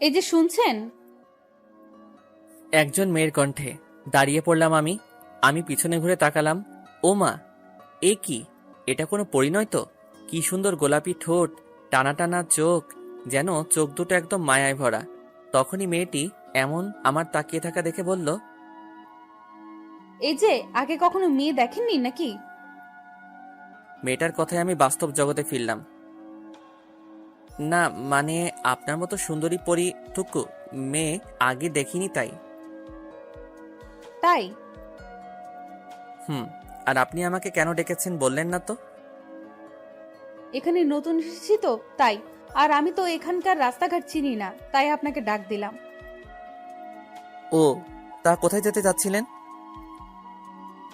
এই যে শুনছেন? একজন মেয়ের কণ্ঠে। দাঁড়িয়ে পড়লাম আমি। আমি পিছনে ঘুরে তাকালাম। ও মা, এ কি? এটা কোনো পরিণয় তো? কি সুন্দর গোলাপি ঠোঁট, টানা টানা চোখ, যেন চোখ দুটো একদম মায়ায় ভরা। তখনই মেয়েটি এমন আমার তাকিয়ে থাকা দেখে বলল, এই যে আগে কখনো মেয়ে দেখেননি নাকি? মেয়েটার কথায় আমি বাস্তব জগতে ফিরলাম। না, মানে আপনার মতো সুন্দরী পরী টুকু মেয়ে আগে দেখিনি তাই। তাই? হুম। আর আপনি আমাকে কেন ডেকেছেন বললেন না তো? এখানে নতুন এসেছি তো তাই। আর আমি তো এখানকার রাস্তাঘাট চিনি না, তাই আপনাকে ডাক দিলাম। ও, তা কোথায় যেতে যাচ্ছিলেন?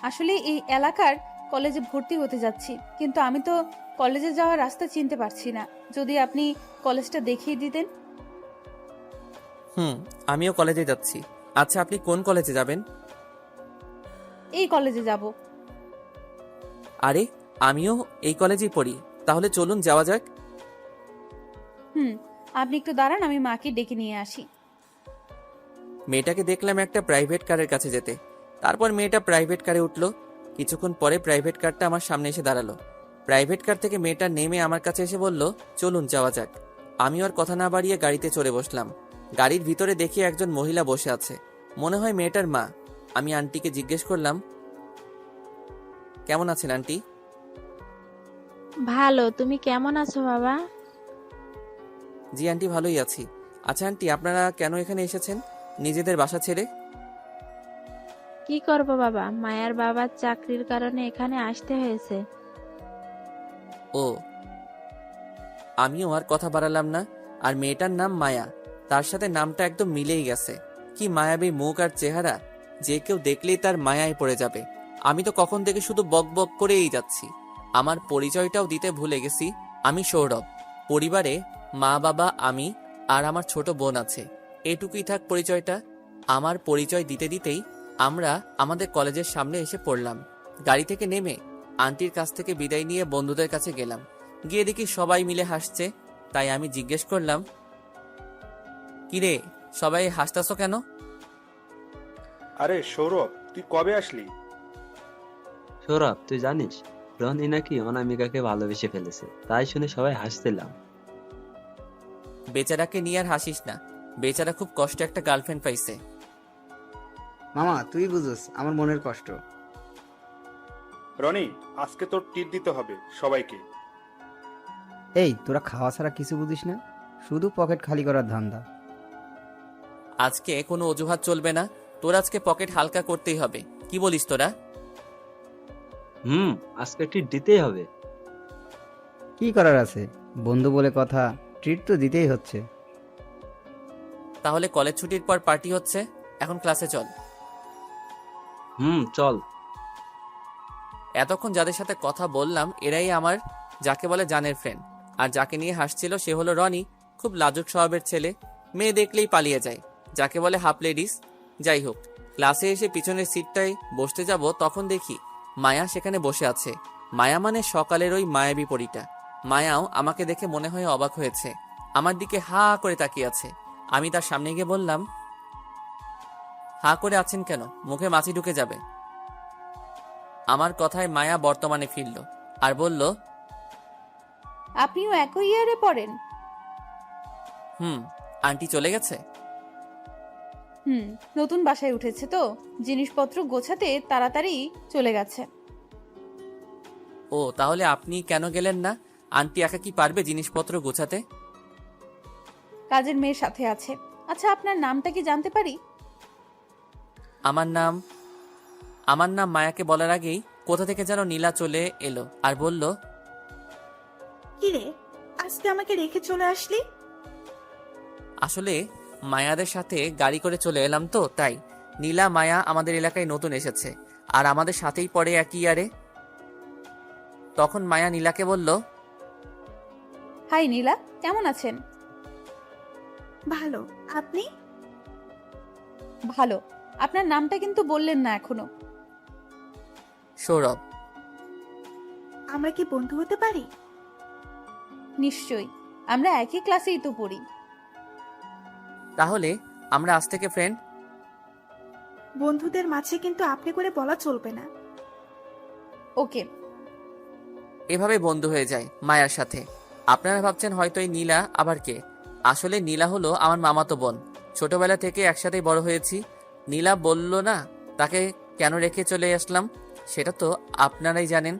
আসলে এই এলাকার কলেজে ভর্তি হতে যাচ্ছি, কিন্তু আমি তো কলেজে যাওয়ার রাস্তা চিনতে পারছি না। যদি আপনি কলেজটা দেখিয়ে দিতেন। হুম, আমিও কলেজে যাচ্ছি। আচ্ছা, আপনি কোন কলেজে যাবেন? এই কলেজে যাব। আরে, আমিও এই কলেজেই পড়ি। তাহলে চলুন যাওয়া যাক। হুম, আপনি একটু দাঁড়ান, আমি মাকে ডেকে নিয়ে আসি। মেয়েটাকে দেখলাম একটা প্রাইভেট কারের কাছে যেতে। তারপর মেয়েটা প্রাইভেট কারে উঠলো। কিছুক্ষণ পরে প্রাইভেট কারটা আমার সামনে এসে দাঁড়ালো। প্রাইভেট কার থেকে মেয়েটা নেমে আমার কাছে এসে বলল, চলুন যাওয়া যাক। আমি আর কথা না বাড়িয়ে গাড়িতে চড়ে বসলাম। গাড়ির ভিতরে দেখি একজন মহিলা বসে আছে। মনে হয় মেয়েটার মা। আমি আন্টিকে জিজ্ঞেস করলাম, কেমন আছেন আন্টি? ভালো, তুমি কেমন আছো বাবা? জি আন্টি, ভালোই আছি। আচ্ছা আন্টি, আপনারা কেন এখানে এসেছেন নিজেদের বাসা ছেড়ে? কি করব বাবা, মায়ার বাবার চাকরির কারণে এখানে আসতে হয়েছে। ও, আমিও আর কথা বাড়ালাম না। আর মেয়েটার নাম মায়া। তার সাথে নামটা একদম মিলেই গেছে। কি মায়াবী মুখ আর চেহারা, যে কেউ দেখলেই তার মায়ায় পড়ে যাবে। আমি তো কখন থেকে শুধু বক বক করেই যাচ্ছি। আমার পরিচয়টাও দিতে ভুলে গেছি। আমি সৌরভ। পরিবারে মা বাবা, আমি আর আমার ছোট বোন আছে। এটুকুই থাক পরিচয়টা। আমার পরিচয় দিতে দিতেই আমরা আমাদের কলেজের সামনে এসে পড়লাম। গাড়ি থেকে নেমে আন্টির কাছ থেকে বিদায় নিয়ে বন্ধুদের কাছে গেলাম। গিয়ে দেখি সবাই মিলে হাসছে। তাই আমি জিজ্ঞেস করলাম, কিরে, সবাই হাসতাছো কেন? আরে সৌরভ, তুই কবে আসলি? সৌরভ, তুই জানিস রনি নাকি অনামিকাকে ভালোবেসে ফেলেছে, তাই শুনে সবাই হাসছিলাম। বেচারাকে নিয়ে আর হাসিস না। বেচারা খুব কষ্টে একটা গার্লফ্রেন্ড পাইছে। মামা, তুই বুঝোস আমার মনের কষ্ট। রনি, আজকে তোর ট্রিট দিতে হবে সবাইকে। এই, তোরা খাওয়া ছাড়া কিছু বুঝিস না, শুধু পকেট খালি করার ধান্দা। আজকে কোনো অজুহাত চলবে না। তোর আজকে পকেট হালকা করতেই হবে। কি বলিস তোরা? হুম, আজকে ট্রিট দিতেই হবে। কি করার আছে, বন্ধু বলে কথা, ট্রিট তো দিতেই হচ্ছে। তাহলে কলেজ ছুটির পর পার্টি হচ্ছে, এখন ক্লাসে চল। হুম, চল। এতক্ষণ যাদের সাথে কথা বললাম এরাই আমার, যাকে বলে জানের ফ্রেন্ড। আর যাকে নিয়ে হাসছিল সে হলো রনি। খুব লাজুক স্বভাবের ছেলে। মেয়ে দেখলেই পালিয়ে যায়, যাকে বলে হাফ লেডিস। যাই হোক, ক্লাসে এসে পিছনের সিটটায় বসতে যাব, তখন দেখি মায়া সেখানে বসে আছে। মায়া মানে সকালের ওই মায়াবী পরীটা। মায়াও আমাকে দেখে মনে হয় অবাক হয়েছে। আমার দিকে হা করে তাকিয়ে আছে। আমি তার সামনে গিয়ে বললাম, হা করে আছেন কেন? মুখে মাছি ঢুকে যাবে। আমার কথায় মায়া বর্তমানে ফিরল আর বলল, আপনিও একই ইয়ারে পড়েন? হুম। আন্টি চলে গেছে? হুম, নতুন বাসায় উঠেছে তো, জিনিসপত্র গোছাতে তাড়াতাড়ি চলে গেছে। ও, তাহলে আপনি কেন গেলেন না? আন্টি একা কি পারবে জিনিসপত্র গোছাতে? কাজের মেয়ের সাথে আছে। আচ্ছা, আপনার নামটা কি জানতে পারি? আমার নাম আমার নাম মায়াকে বলার আগেই কোথা থেকে যেন নীলা চলে এলো আর বলল, কিরে, আজকে আমাকে রেখে চলে আসলি? আসলে মায়াদের সাথে গাড়ি করে চলে এলাম তো তাই। নীলা মায়া আমাদের এলাকায় নতুন এসেছে আর আমাদের সাথেই পড়ে একই ইয়ারে। তখন মায়া নীলাকে বলল, হাই নীলা, কেমন আছেন? ভালো, আপনি? ভালো। আপনার নামটা কিন্তু বললেন না এখনো। সৌরভ। আমরা কি বন্ধু হতে পারি? নিশ্চয়ই, আমরা একই ক্লাসেই তো পড়ি। তাহলে আমরা আজ থেকে ফ্রেন্ড। বন্ধুদের মাঝে কিন্তু আপনি করে বলা চলবে না। ওকে। এভাবে বন্ধু হয়ে যায় মায়ার সাথে। আপনারা ভাবছেন হয়তো এই নীলা আবার কে। আসলে নীলা হলো আমার মামাতো বোন। ছোটবেলা থেকে একসাথেই বড় হয়েছি। নীলা বলল না তাকে কেন রেখে চলে আসলাম, সেটা তো আপনারাই জানেন।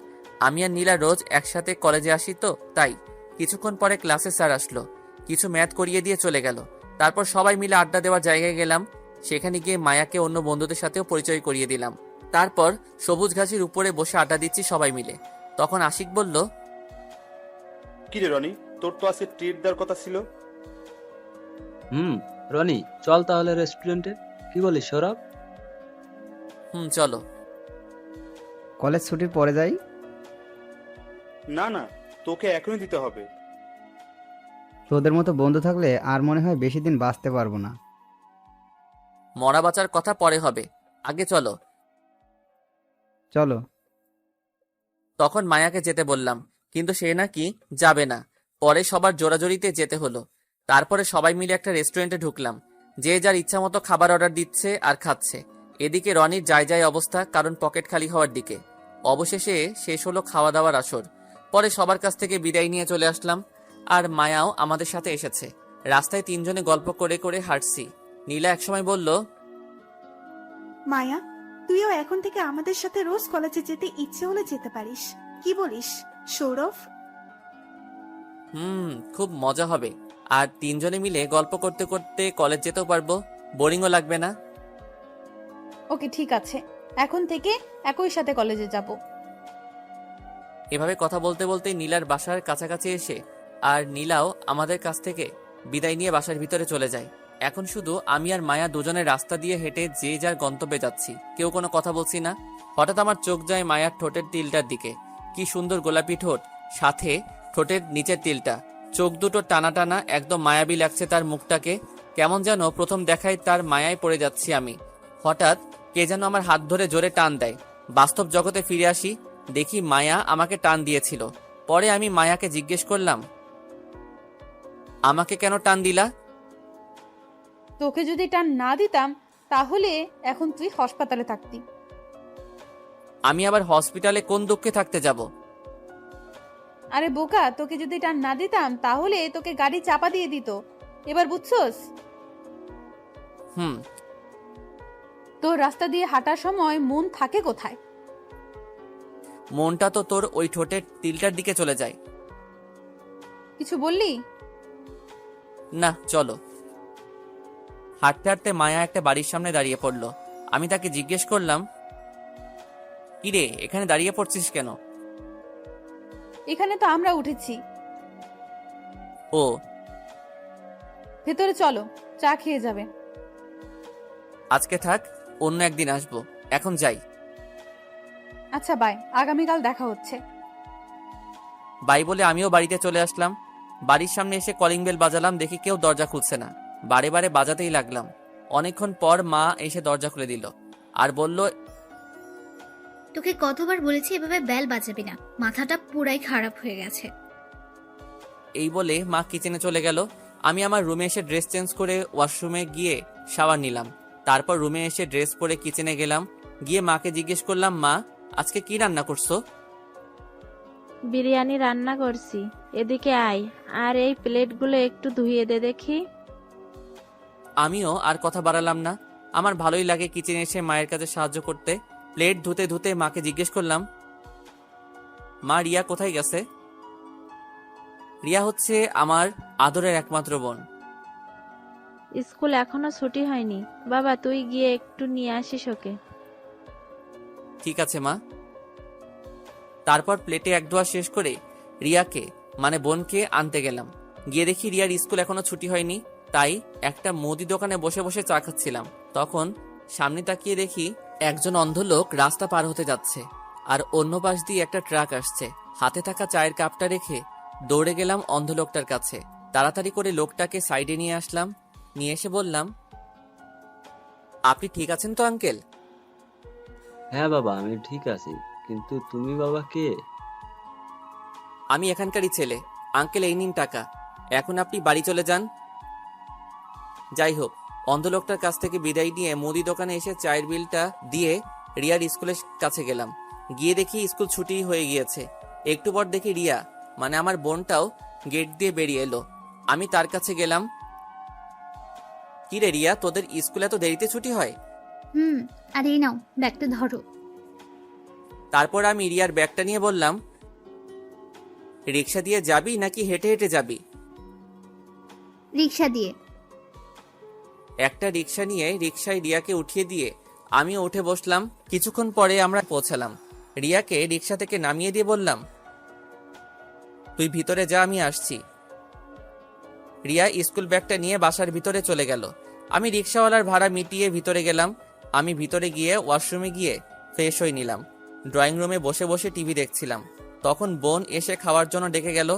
আমি আর নীলা রোজ একসাথে কলেজে আসি, তো তাই কিছুক্ষণ পরে ক্লাসে স্যার আসলো, কিছু ম্যাথ করিয়ে দিয়ে চলে গেল। তারপর সবাই মিলে আড্ডা দেওয়ার জায়গায় গেলাম। সেখানে গিয়ে মায়াকে অন্য বন্ধুদের সাথেও পরিচয় করিয়ে দিলাম। তারপর সবুজ ঘাসের উপরে বসে আড্ডা দিচ্ছি সবাই মিলে। তখন আশিক বলল, কি রে রনি, তোর তো আজকে ট্রিট দেওয়ার কথা ছিল। রনি, চল তাহলে রেস্টুরেন্টে। কি বলিস সৌরভ? চলো। কলেজ ছুটির পরে যাই। না না, তোকে এখনই দিতে হবে। তোদের মতো বন্ধু থাকলে আর মনে হয় বেশি দিন বাঁচতে পারবো না। মরা বাঁচার কথা পরে হবে, আগে চলো। চলো। তখন মায়াকে যেতে বললাম, কিন্তু সে নাকি যাবে না। পরে সবার জোরাজোরিতে যেতে হলো। তারপরে সবাই মিলে একটা রেস্টুরেন্টে ঢুকলাম। যে যার ইচ্ছা মতো খাবার অর্ডার দিচ্ছে আর খাচ্ছে। এদিকে রনির যায় অবস্থা, কারণ পকেট খালি হওয়ার দিকে। অবশেষে শেষ হলো খাওয়া দাওয়ার আসর। পরে সবার কাছ থেকে বিদায় নিয়ে চলে আসলাম। আর মায়াও আমাদের সাথে এসেছে। রাস্তায় তিনজনে গল্প করে করে হাঁটছি। নীলা একসময় বলল, মায়া, তুইও এখন থেকে আমাদের সাথে রোজ কলেজে যেতে ইচ্ছে হলে যেতে পারিস। কি বলিস সৌরভ? খুব মজা হবে। আর তিনজনে মিলে গল্প করতে করতে কলেজ যেতেও পারবো, বোরিংও লাগবে না। ওকে, ঠিক আছে, এখন থেকে একই সাথে কলেজে যাব। এভাবে কথা বলতে বলতে নীলার বাসার কাছাকাছি এসে আর নীলাও আমাদের কাছ থেকে বিদায় নিয়ে বাসার ভিতরে চলে যায়। এখন শুধু আমি আর মায়া দুজনের রাস্তা দিয়ে হেঁটে যে যার গন্তব্যে যাচ্ছি, কেউ কোনো কথা বলছি না। হঠাৎ আমার চোখ যায় মায়ার ঠোঁটের তিলটার দিকে। কি সুন্দর গোলাপি ঠোঁট, সাথে ঠোঁটের নিচের তিলটা। চোখ দুটো টানা টানা, একদম মায়াবী লাগছে তার মুখটাকে। কেমন যেন প্রথম দেখায় তার মায়ায় পড়ে যাচ্ছি আমি। হঠাৎ কে যেন আমার হাত ধরে জোরে টান দেয়। বাস্তব জগতে ফিরে আসি, দেখি মায়া আমাকে টান দিয়েছিল। পরে আমি মায়াকে জিজ্ঞেস করলাম, আমাকে কেন টান দিলা? তোকে যদি টান না দিতাম তাহলে এখন তুই হাসপাতালে থাকতি। আমি আবার হসপিটালে কোন দুঃখে থাকতে যাব? আরে বোকা, তোকে যদি টান না দিতাম তাহলে তোকে গাড়ি চাপা দিয়ে দিত। এবার বুঝছস? হুম। তোর রাস্তা দিয়ে হাঁটার সময় মন থাকে কোথায়? মনটা তো তোর ওই ঠোঁটের তিলটার দিকে চলে যায়। কিছু বললি? না, চলো। হাঁটতে হাঁটতে মায়া একটা বাড়ির সামনে দাঁড়িয়ে পড়লো। আমি তাকে জিজ্ঞেস করলাম, কিরে এখানে দাঁড়িয়ে পড়ছিস কেন? এখানে তো আমরা উঠেছি। ও, ভেতরে চলো, চা খেয়ে যাবে। আজকে থাক, অন্য একদিন আসবো, এখন যাই। আচ্ছা বাই, আগামীকাল দেখা হচ্ছে। বাই বলে আমিও বাড়িতে চলে আসলাম। বাড়ির সামনে এসে কলিং বেল বাজালাম, দেখি কেউ দরজা খুলছে না। বারে বারে বাজাতেই লাগলাম। অনেকক্ষণ পর মা এসে দরজা খুলে দিল আর বলল, তোকে কতবার বলেছি এভাবে বেল বাজাবি না, মাথাটা পুরাই খারাপ হয়ে গেছে। এই বলে মা কিচেনে চলে গেল। আমি আমার রুমে এসে ড্রেস চেঞ্জ করে ওয়াশরুমে গিয়ে শাওয়ার নিলাম। তারপর রুমে এসে ড্রেস পরে কিচেনে গেলাম। গিয়ে মাকে জিজ্ঞেস করলাম, মা আজকে কি রান্না করছো? বিরিয়ানি রান্না করছি, এদিকে আয়, আর এই প্লেটগুলো একটু ধুইয়ে দে দেখি। আমিও আর কথা বাড়ালাম না। আমার ভালোই লাগে কিচেনে এসে মায়ের কাছে সাহায্য করতে। প্লেট ধুতে ধুতে মাকে জিজ্ঞেস করলাম, মা রিয়া কোথায় গেছে? রিয়া হচ্ছে আমার আদরের একমাত্র বোন। স্কুল এখনো ছুটি হয়নি বাবা, তুই গিয়ে একটু নিয়ে আসিস ওকে। ঠিক আছে মা। তারপর প্লেটে এক ধোয়া শেষ করে রিয়াকে মানে বোনকে আনতে গেলাম। গিয়ে দেখি রিয়ার স্কুল এখনো ছুটি হয়নি। তাই একটা মুদি দোকানে বসে বসে চা খাচ্ছিলাম। তখন সামনে তাকিয়ে দেখি একজন অন্ধ লোক রাস্তা পার হতে যাচ্ছে, আর অন্য পাশ দিয়ে একটা ট্রাক আসছে। হাতে থাকা চায়ের কাপটা রেখে দৌড়ে গেলাম অন্ধ লোকটার কাছে। তাড়াতাড়ি করে লোকটাকে সাইডে নিয়ে আসলাম। নিয়ে এসে বললাম, আপনি ঠিক আছেন তো আঙ্কেল? হ্যাঁ বাবা, আমি ঠিক আছি, কিন্তু তুমি বাবা কে? আমি এখানকারই ছেলে। আঙ্কেল এই নিন টাকা, এখন আপনি বাড়ি চলে যান। যাই হোক, অন্ধ লোকটার কাছ থেকে বিদায় নিয়ে মুদি দোকানে এসে চায়ের বিলটা দিয়ে রিয়ার স্কুলের কাছে গেলাম। গিয়ে দেখি স্কুল ছুটি হয়ে গিয়েছে। একটু পর দেখি রিয়া, মানে আমার বোনটাও গেট দিয়ে বেরিয়ে এলো। আমি তার কাছে গেলাম। কি রে রিয়া, তোদের স্কুলে এত দেরিতে ছুটি হয়? আর এই নাও ব্যাগটা ধরো। তারপর আমি রিয়ার ব্যাগটা নিয়ে বললাম, রিক্সা দিয়ে যাবি নাকি হেঁটে হেঁটে যাবি? রিক্সা দিয়ে। একটা রিক্সা নিয়ে রিক্সায় রিয়াকে উঠিয়ে দিয়ে আমিও উঠে বসলাম। কিছুক্ষণ পরে আমরা পৌঁছালাম। রিয়াকে রিক্সা থেকে নামিয়ে দিয়ে বললাম, তুই ভিতরে যা, আমি আসছি। রিয়া স্কুল ব্যাগটা নিয়ে বাসার ভিতরে চলে গেল। আমি রিক্সাওয়ালার ভাড়া মিটিয়ে ভিতরে গেলাম। আমি ভিতরে গিয়ে ওয়াশরুমে গিয়ে ফ্রেশ হয়ে নিলাম। ড্রয়িং রুমে বসে বসে টিভি দেখছিলাম। তখন বোন এসে খাওয়ার জন্য ডেকে গেল।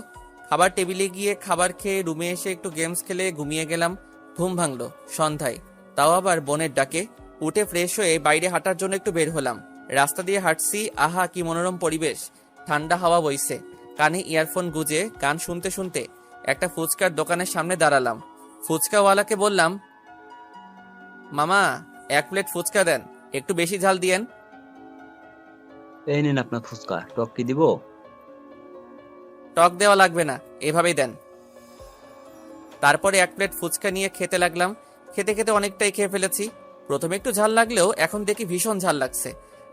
খাবার টেবিলে গিয়ে খাবার খেয়ে রুমে এসে একটু গেমস খেলে ঘুমিয়ে গেলাম। ঘুম ভাঙলো সন্ধ্যায়, তাও আবার বোনের ডাকে। উঠে ফ্রেশ হয়ে বাইরে হাঁটার জন্য একটু বের হলাম। রাস্তা দিয়ে হাঁটছি, আহা কি মনোরম পরিবেশ। ঠান্ডা হাওয়া বইছে, কানে ইয়ারফোন গুজে গান শুনতে শুনতে একটা ফুচকার দোকানের সামনে দাঁড়ালাম। ফুচকাওয়ালাকে বললাম, মামা 1 প্লেট ফুচকা দেন, একটু বেশি ঝাল দিয়েন। এই নিন আপনার ফুচকা, টক কি দিব? টক দেওয়া লাগবে না, এভাবেই দেন। তারপরে 1 প্লেট ফুচকা নিয়ে খেতে লাগলাম। খেতে খেতে অনেকটাই খেয়ে ফেলেছি। প্রথমে একটু ঝাল লাগলেও এখন দেখি ভীষণ ঝাল লাগছে।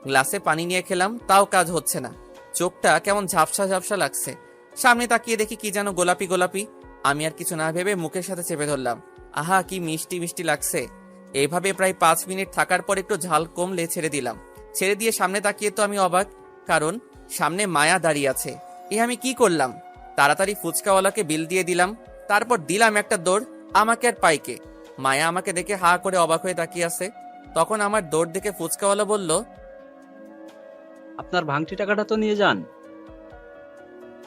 গ্লাসে পানি নিয়ে খেলাম, তাও কাজ হচ্ছে না। চোখটা কেমন ঝাপসা ঝাপসা লাগছে। সামনে তাকিয়ে দেখি কি যেন গোলাপি গোলাপি। আমি আর কিছু না ভেবে মুখের সাথে চেপে ধরলাম। আহা কি মিষ্টি মিষ্টি লাগছে। এইভাবে প্রায় 5 মিনিট থাকার পর একটু ঝাল কমলে ছেড়ে দিলাম। ছেড়ে দিয়ে সামনে তাকিয়ে তো আমি অবাক, কারণ সামনে মায়া দাঁড়িয়ে আছে। আমি কি করলাম? তাড়াতাড়ি ফুচকাওয়ালাকে বিল দিয়ে দিলাম। তারপর দিলাম একটা দৌড়, আমাকে আর পাইকে। মায়া আমাকে দেখে হা করে অবাক হয়ে তাকিয়ে আছে। তখন আমার দৌড় দেখে ফুচকাওয়ালা বলল, আপনার ভাঙটি টাকাটা তো নিয়ে যান।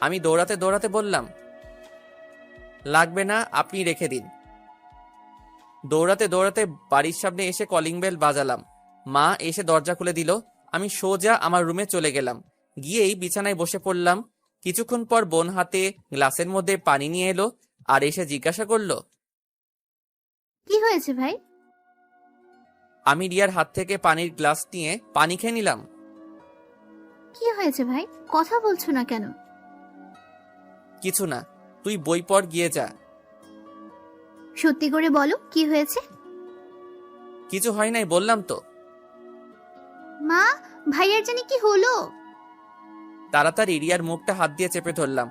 আমি দৌড়াতে দৌড়াতে বললাম, লাগবে না, আপনি রেখে দিন। দৌড়াতে দৌড়াতে বাড়ির সামনে এসে কলিং বেল বাজালাম। মা এসে দরজা খুলে দিল। আমি সোজা আমার রুমে চলে গেলাম। গিয়েই বিছানায় বসে পড়লাম। কিছুক্ষণ পর বোন হাতে গ্লাসের মধ্যে পানি নিয়ে এলো আর এসে জিজ্ঞাসা করলো, কি হয়েছে ভাই? আমি রিয়ার হাত থেকে পানির গ্লাস নিয়ে পানি খেয়ে নিলাম। কি হয়েছে ভাই, কথা বলছো না কেন? কিছু না, তুই বই পড়, গিয়ে যা। সত্যি করে বলো কি হয়েছে। কিছু হয় নাই, বললাম তো। মা, ভাইয়ের জানি কি হলো? তাড়াতাড়ি রিয়ার মুখটা হাত দিয়ে চেপে ধরলাম।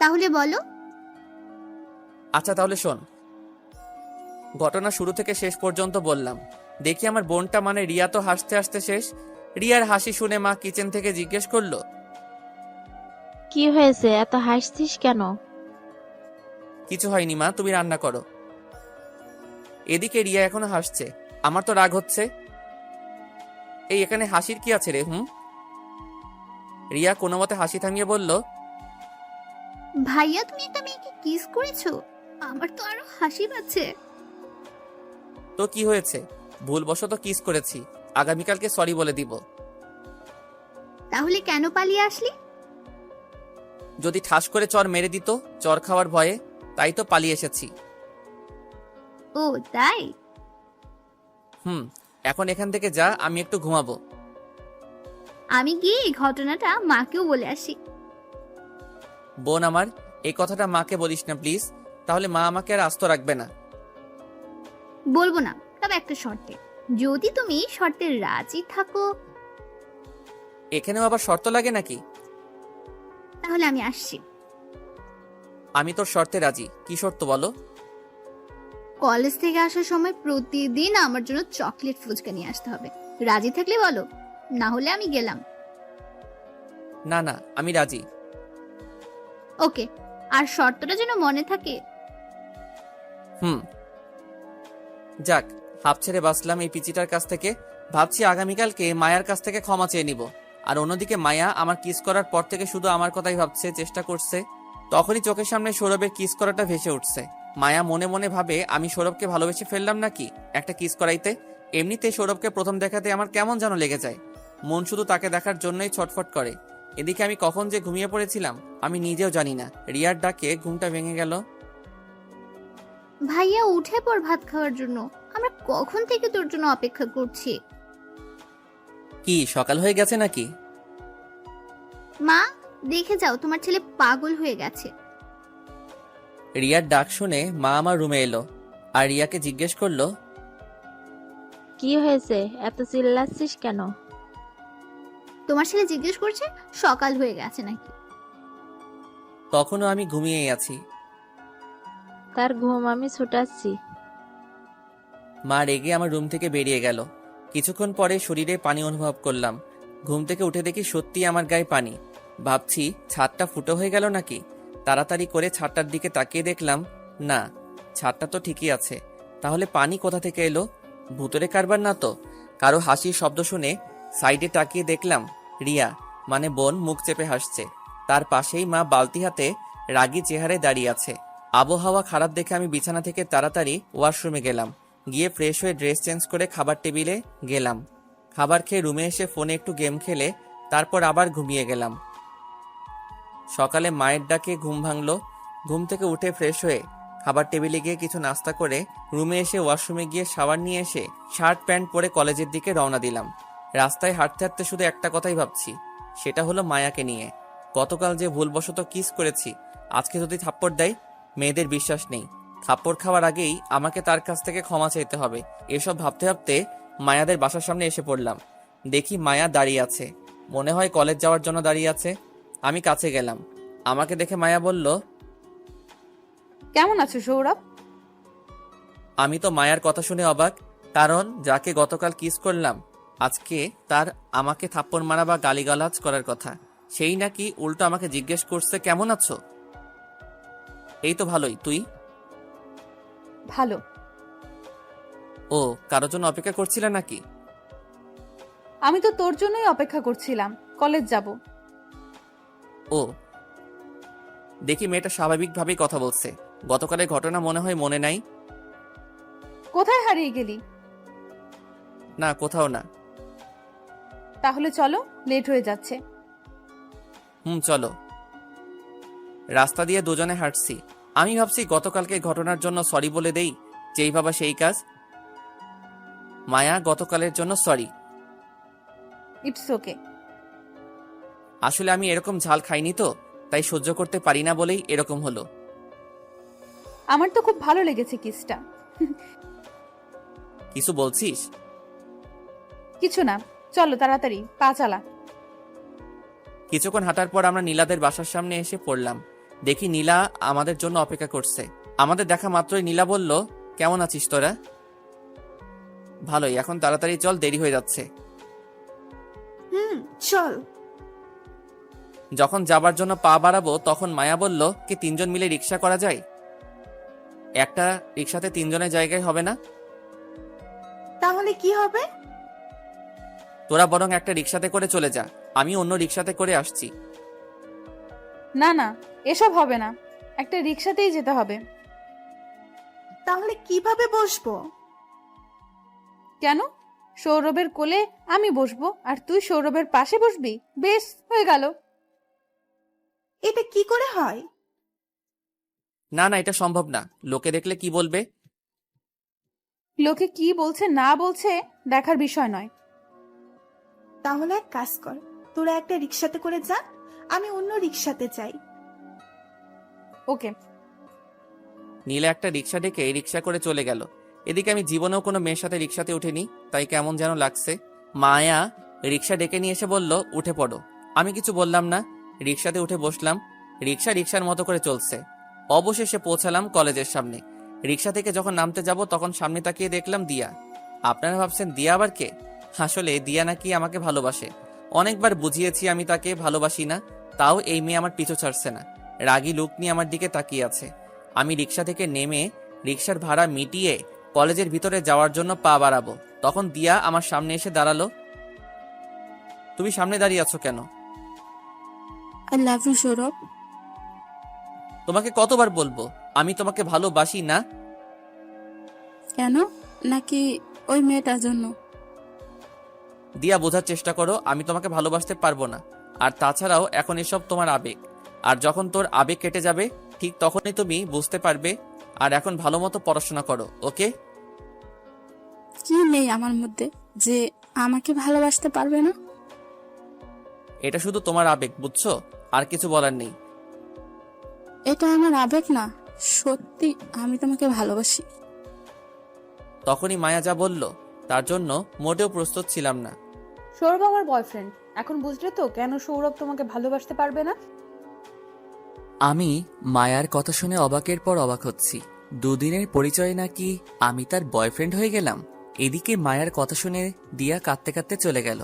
তাহলে বলো। আচ্ছা তাহলে শোন, ঘটনা শুরু থেকে শেষ পর্যন্ত বললাম। দেখি আমার বোনটা মানে রিয়া তো হাসতে হাসতে শেষ। রিয়ার হাসি শুনে মা কিচেন থেকে জিজ্ঞেস করলো, কি হয়েছে, এত হাসছিস কেন? কিছু হয়নি মা, তুমি রান্না করো। এদিকে রিয়া এখনো হাসছে, আমার তো রাগ হচ্ছে। এই এখানে হাসির কি আছে রে? রিয়া কোনো মতে হাসি থামিয়ে বলল, ভাইয়া তুমি একটা মেয়েকে কিস করেছো? আমার তো আরো হাসি পাচ্ছে। তো কি হয়েছে, ভুলবশত কিস করেছি, আগামীকালকে সরি বলে দিব। তাহলে কেন পালিয়ে আসলি? যদি ঠাস করে চর মেরে দিত চর খাওয়ার ভয়ে, তাই তো পালিয়ে এসেছি। ও তাই? এখন এখান থেকে যা, আমি একটু ঘুমাবো। আমি গিয়ে এই ঘটনাটা মাকেও বলে আসি। বোন আমার, এই কথাটা মাকে বলিস না প্লিজ, তাহলে মা আমাকে আর আস্ত রাখবে না। বলবো না, তবে একটা শর্তে। যদি তুমি শর্তে রাজি থাকো। এখানেও আবার শর্ত লাগে নাকি? তাহলে আমি আসছি। আমি তোর শর্তে রাজি। কি শর্ত বলো? কলেজ থেকে আসার সময় প্রতিদিন আমার জন্য চকলেট ফুচকা নিয়ে আসতে হবে। রাজি থাকলে বলো, না হলে আমি গেলাম। না না, আমি রাজি। ওকে, আর শর্তটা যেন মনে থাকে। যাক, হাফ ছেড়ে বাঁচলাম এই পিচিটার কাছ থেকে। ভাবছি আগামীকালকে মায়ার কাছ থেকে ক্ষমা চেয়ে নিব। আর অন্যদিকে মায়া আমার কিস করার পর থেকে শুধু আমার কথাই ভাবছে, চেষ্টা করছে। তখনই চোখের সামনে সৌরভের কিস করাটা ভেসে উঠছে। মায়া মনে মনে ভাবে আমি সৌরভকে ভালোবেসে ফেললাম নাকি একটা কিস করাইতে। এমনিতে সৌরভকে প্রথম দেখাতে আমার কেমন যেন লেগে যায়, মন শুধু তাকে দেখার জন্যই ছটফট করে। এদিকে আমি কখন যে ঘুমিয়ে পড়েছিলাম আমি নিজেও জানি না। রিয়ার ডাকে ঘুমটা ভেঙে গেল। ভাইয়া উঠে পড় ভাত খাওয়ার জন্য, আমরা কখন থেকে তোর জন্য অপেক্ষা করছি। কি সকাল হয়ে গেছে নাকি? মা, দেখে যাও তোমার ছেলে পাগল হয়ে গেছে। রিয়ার ডাক শুনে মা আমার রুমে এলো আর রিয়াকে জিজ্ঞেস করলো, কি হয়েছে, এত চিল্লাচ্ছিস কেন? তোমার ছেলে জিজ্ঞেস করছে সকাল হয়ে গেছে নাকি। তখনও আমি ঘুমিয়েই আছি। তার ঘুম আমি ছুটাচ্ছি। মা রেগে আমার রুম থেকে বেরিয়ে গেল। কিছুক্ষণ পরে শরীরে পানি অনুভব করলাম। ঘুম থেকে উঠে দেখি সত্যি আমার গায়ে পানি। ভাবছি ছাদটা ফুটো হয়ে গেল নাকি। তাড়াতাড়ি করে ছাদটার দিকে তাকিয়ে দেখলাম, না, ছাদটা তো ঠিকই আছে। তাহলে পানি কোথা থেকে এলো? ভূতরে কারবার না তো? কারো হাসির শব্দ শুনে সাইডে তাকিয়ে দেখলাম রিয়া মানে বোন মুখ চেপে হাসছে। তার পাশেই মা বালতি হাতে রাগী চেহারায় দাঁড়িয়ে আছে। আবহাওয়া খারাপ দেখে আমি বিছানা থেকে তাড়াতাড়ি ওয়াশরুমে গেলাম। গিয়ে ফ্রেশ হয়ে ড্রেস চেঞ্জ করে খাবার টেবিলে গেলাম। খাবার খেয়ে রুমে এসে ফোনে একটু গেম খেলে তারপর আবার ঘুমিয়ে গেলাম। সকালে মায়ের ডাকে ঘুম ভাঙলো। ঘুম থেকে উঠে ফ্রেশ হয়ে খাবার টেবিলে গিয়ে কিছু নাস্তা করে রুমে এসে ওয়াশরুমে গিয়ে শাওয়ার নিয়ে এসে শার্ট প্যান্ট পরে কলেজের দিকে রওনা দিলাম। রাস্তায় হাঁটতে হাঁটতে শুধু একটা কথাই ভাবছি, সেটা হলো মায়াকে নিয়ে। গতকাল যে ভুলবশত কিস করেছি, আজকে যদি থাপ্পড় দেয় মেয়েদের বিশ্বাস নেই। থাপ্পড় খাওয়ার আগেই আমাকে তার কাছ থেকে ক্ষমা চাইতে হবে। এসব ভাবতে ভাবতে মায়াদের বাসার সামনে এসে পড়লাম। দেখি মায়া দাঁড়িয়ে আছে, মনে হয় কলেজ যাওয়ার জন্য দাঁড়িয়ে আছে। আমি কাছে গেলাম। আমাকে দেখে মায়া বলল, কেমন আছো সৌরভ? আমি তো মায়ার কথা শুনে অবাক, কারণ যাকে গতকাল কিস করলাম আজকে তার আমাকে থাপ্পড় মারা বা গালিগালাজ করার কথা, সেই নাকি উল্টো আমাকে জিজ্ঞেস করছে কেমন আছো। এই তো ভালোই, তুই? ভালো। ও, কারোর জন্য অপেক্ষা করছিলে নাকি? আমি তো তোর জন্যই অপেক্ষা করছিলাম, কলেজ যাব। ও, দেখি মেয়েটা স্বাভাবিকভাবেই কথা বলছে। গতকালের ঘটনা মনে হয় মনে নাই। কোথায় হারিয়ে গেলি? না, কোথাও না। তাহলে চলো, লেট হয়ে যাচ্ছে। চলো। রাস্তা দিয়ে দুজনে হাঁটছি। আমি ভাবছি গতকালকে ঘটনার জন্য সরি বলে দেই, যেই ভাবা সেই কাজ। মায়া, গতকালের জন্য সরি। It's okay. আসলে আমি এরকম ঝাল খাইনি তো, তাই সহ্য করতে পারি না বলেই এরকম হলো। আমার তো খুব ভালো লেগেছে কিসটা। কিছু বলছিস? কিছু না, চলো তাড়াতাড়ি, পা চালা। কিছুক্ষণ হাঁটার পর আমরা নীলাদের বাসার সামনে এসে পড়লাম। দেখি নীলা আমাদের জন্য অপেক্ষা করছে। আমাদের দেখা মাত্রই নীলা বলল, কেমন আছিস তোরা? ভালোই, এখন তাড়াতাড়ি চল, দেরি হয়ে যাচ্ছে। চল। যখন যাবার জন্য পা বাড়াবো তখন মায়া বলল, কি 3 জন মিলে রিক্সা করা যায়? একটা রিক্সাতে 3 জনের জায়গায় হবে না? তাহলে কি হবে? তোরা বরং একটা রিক্সাতে করে চলে যা, আমি অন্য রিক্সাতে করে আসছি। না না, এসব হবে না, একটা রিক্সাতেই যেতে হবে। তাহলে কিভাবে বসবো? কেন? সৌরভের কোলে আমি বসবো আর তুই সৌরভের পাশে বসবি, বেশ, হয়ে গেল। এটা কি করে হয়? না না, এটা সম্ভব না। লোকে দেখলে কি বলবে? লোকে কি বলছে না বলছে দেখার বিষয় নয়। তাহলে এক কাজ কর, তোরা একটা রিক্সাতে করে যা, আমি অন্য রিক্সাতে যাই। ওকে। নীলা একটা রিক্সা ডেকে রিক্সা করে চলে গেল। এদিকে আমি জীবনেও কোনো মেয়ের সাথে রিক্সাতে উঠিনি, তাই কেমন যেন লাগছে। মায়া রিক্সা ডেকে নিয়ে এসে বলল, উঠে পড়ো। আমি কিছু বললাম না, রিক্সাতে উঠে বসলাম। রিক্সা রিক্সার মতো করে চলছে। অবশেষে পৌঁছালাম কলেজের সামনে। রিক্সা থেকে যখন নামতে যাব তখন সামনে তাকিয়ে দেখলাম দিয়া। আপনারা ভাবছেন দিয়া আবার কে? আসলে দিয়া নাকি আমাকে ভালোবাসে। অনেকবার বুঝিয়েছি আমি তাকে ভালোবাসি না, তাও এই মেয়ে আমার পিছু ছাড়ছে না। রাগী লুক নিয়ে আমার দিকে তাকিয়ে আছে। আমি রিক্সা থেকে নেমে রিক্সার ভাড়া মিটিয়ে কলেজের ভিতরে যাওয়ার জন্য পা বাড়াবো, তখন দিয়া আমার সামনে এসে দাঁড়ালো। তুমি সামনে দাঁড়িয়ে আছো কেন? I love you Sourav. তোমাকে কতবার বলবো আমি তোমাকে ভালোবাসি না? কেন? নাকি ওই মেয়েটার জন্য? দিয়া, বোঝার চেষ্টা করো, আমি তোমাকে ভালোবাসতে পারবো না। আর তাছাড়াও এখন এসব তোমার আবেগ, আর যখন তোর আবেগ কেটে যাবে ঠিক তখনই তুমি বুঝতে পারবে। আর এখন ভালো মতো পড়াশোনা করো, ওকে? কি নেই আমার মধ্যে যে আমাকে ভালোবাসতে পারবে না? এটা শুধু তোমার আবেগ, বুঝছো? আর কিছু বলার নেই। এটা আমার আবেগ না, সত্যি আমি তোমাকে ভালোবাসি। তখনই মায়া যা বলল তার জন্য মোটেও প্রস্তুত ছিলাম না। সৌরভ আমার বয়ফ্রেন্ড। এখন বুঝলে তো কেন সৌরভ তোমাকে ভালোবাসতে পারবে না? আমি মায়ার কথা শুনে অবাকের পর অবাক হচ্ছি। দুদিনের পরিচয়ে নাকি আমি তার বয়ফ্রেন্ড হয়ে গেলাম। এদিকে মায়ার কথা শুনে দিয়া কাঁদতে কাঁদতে চলে গেল।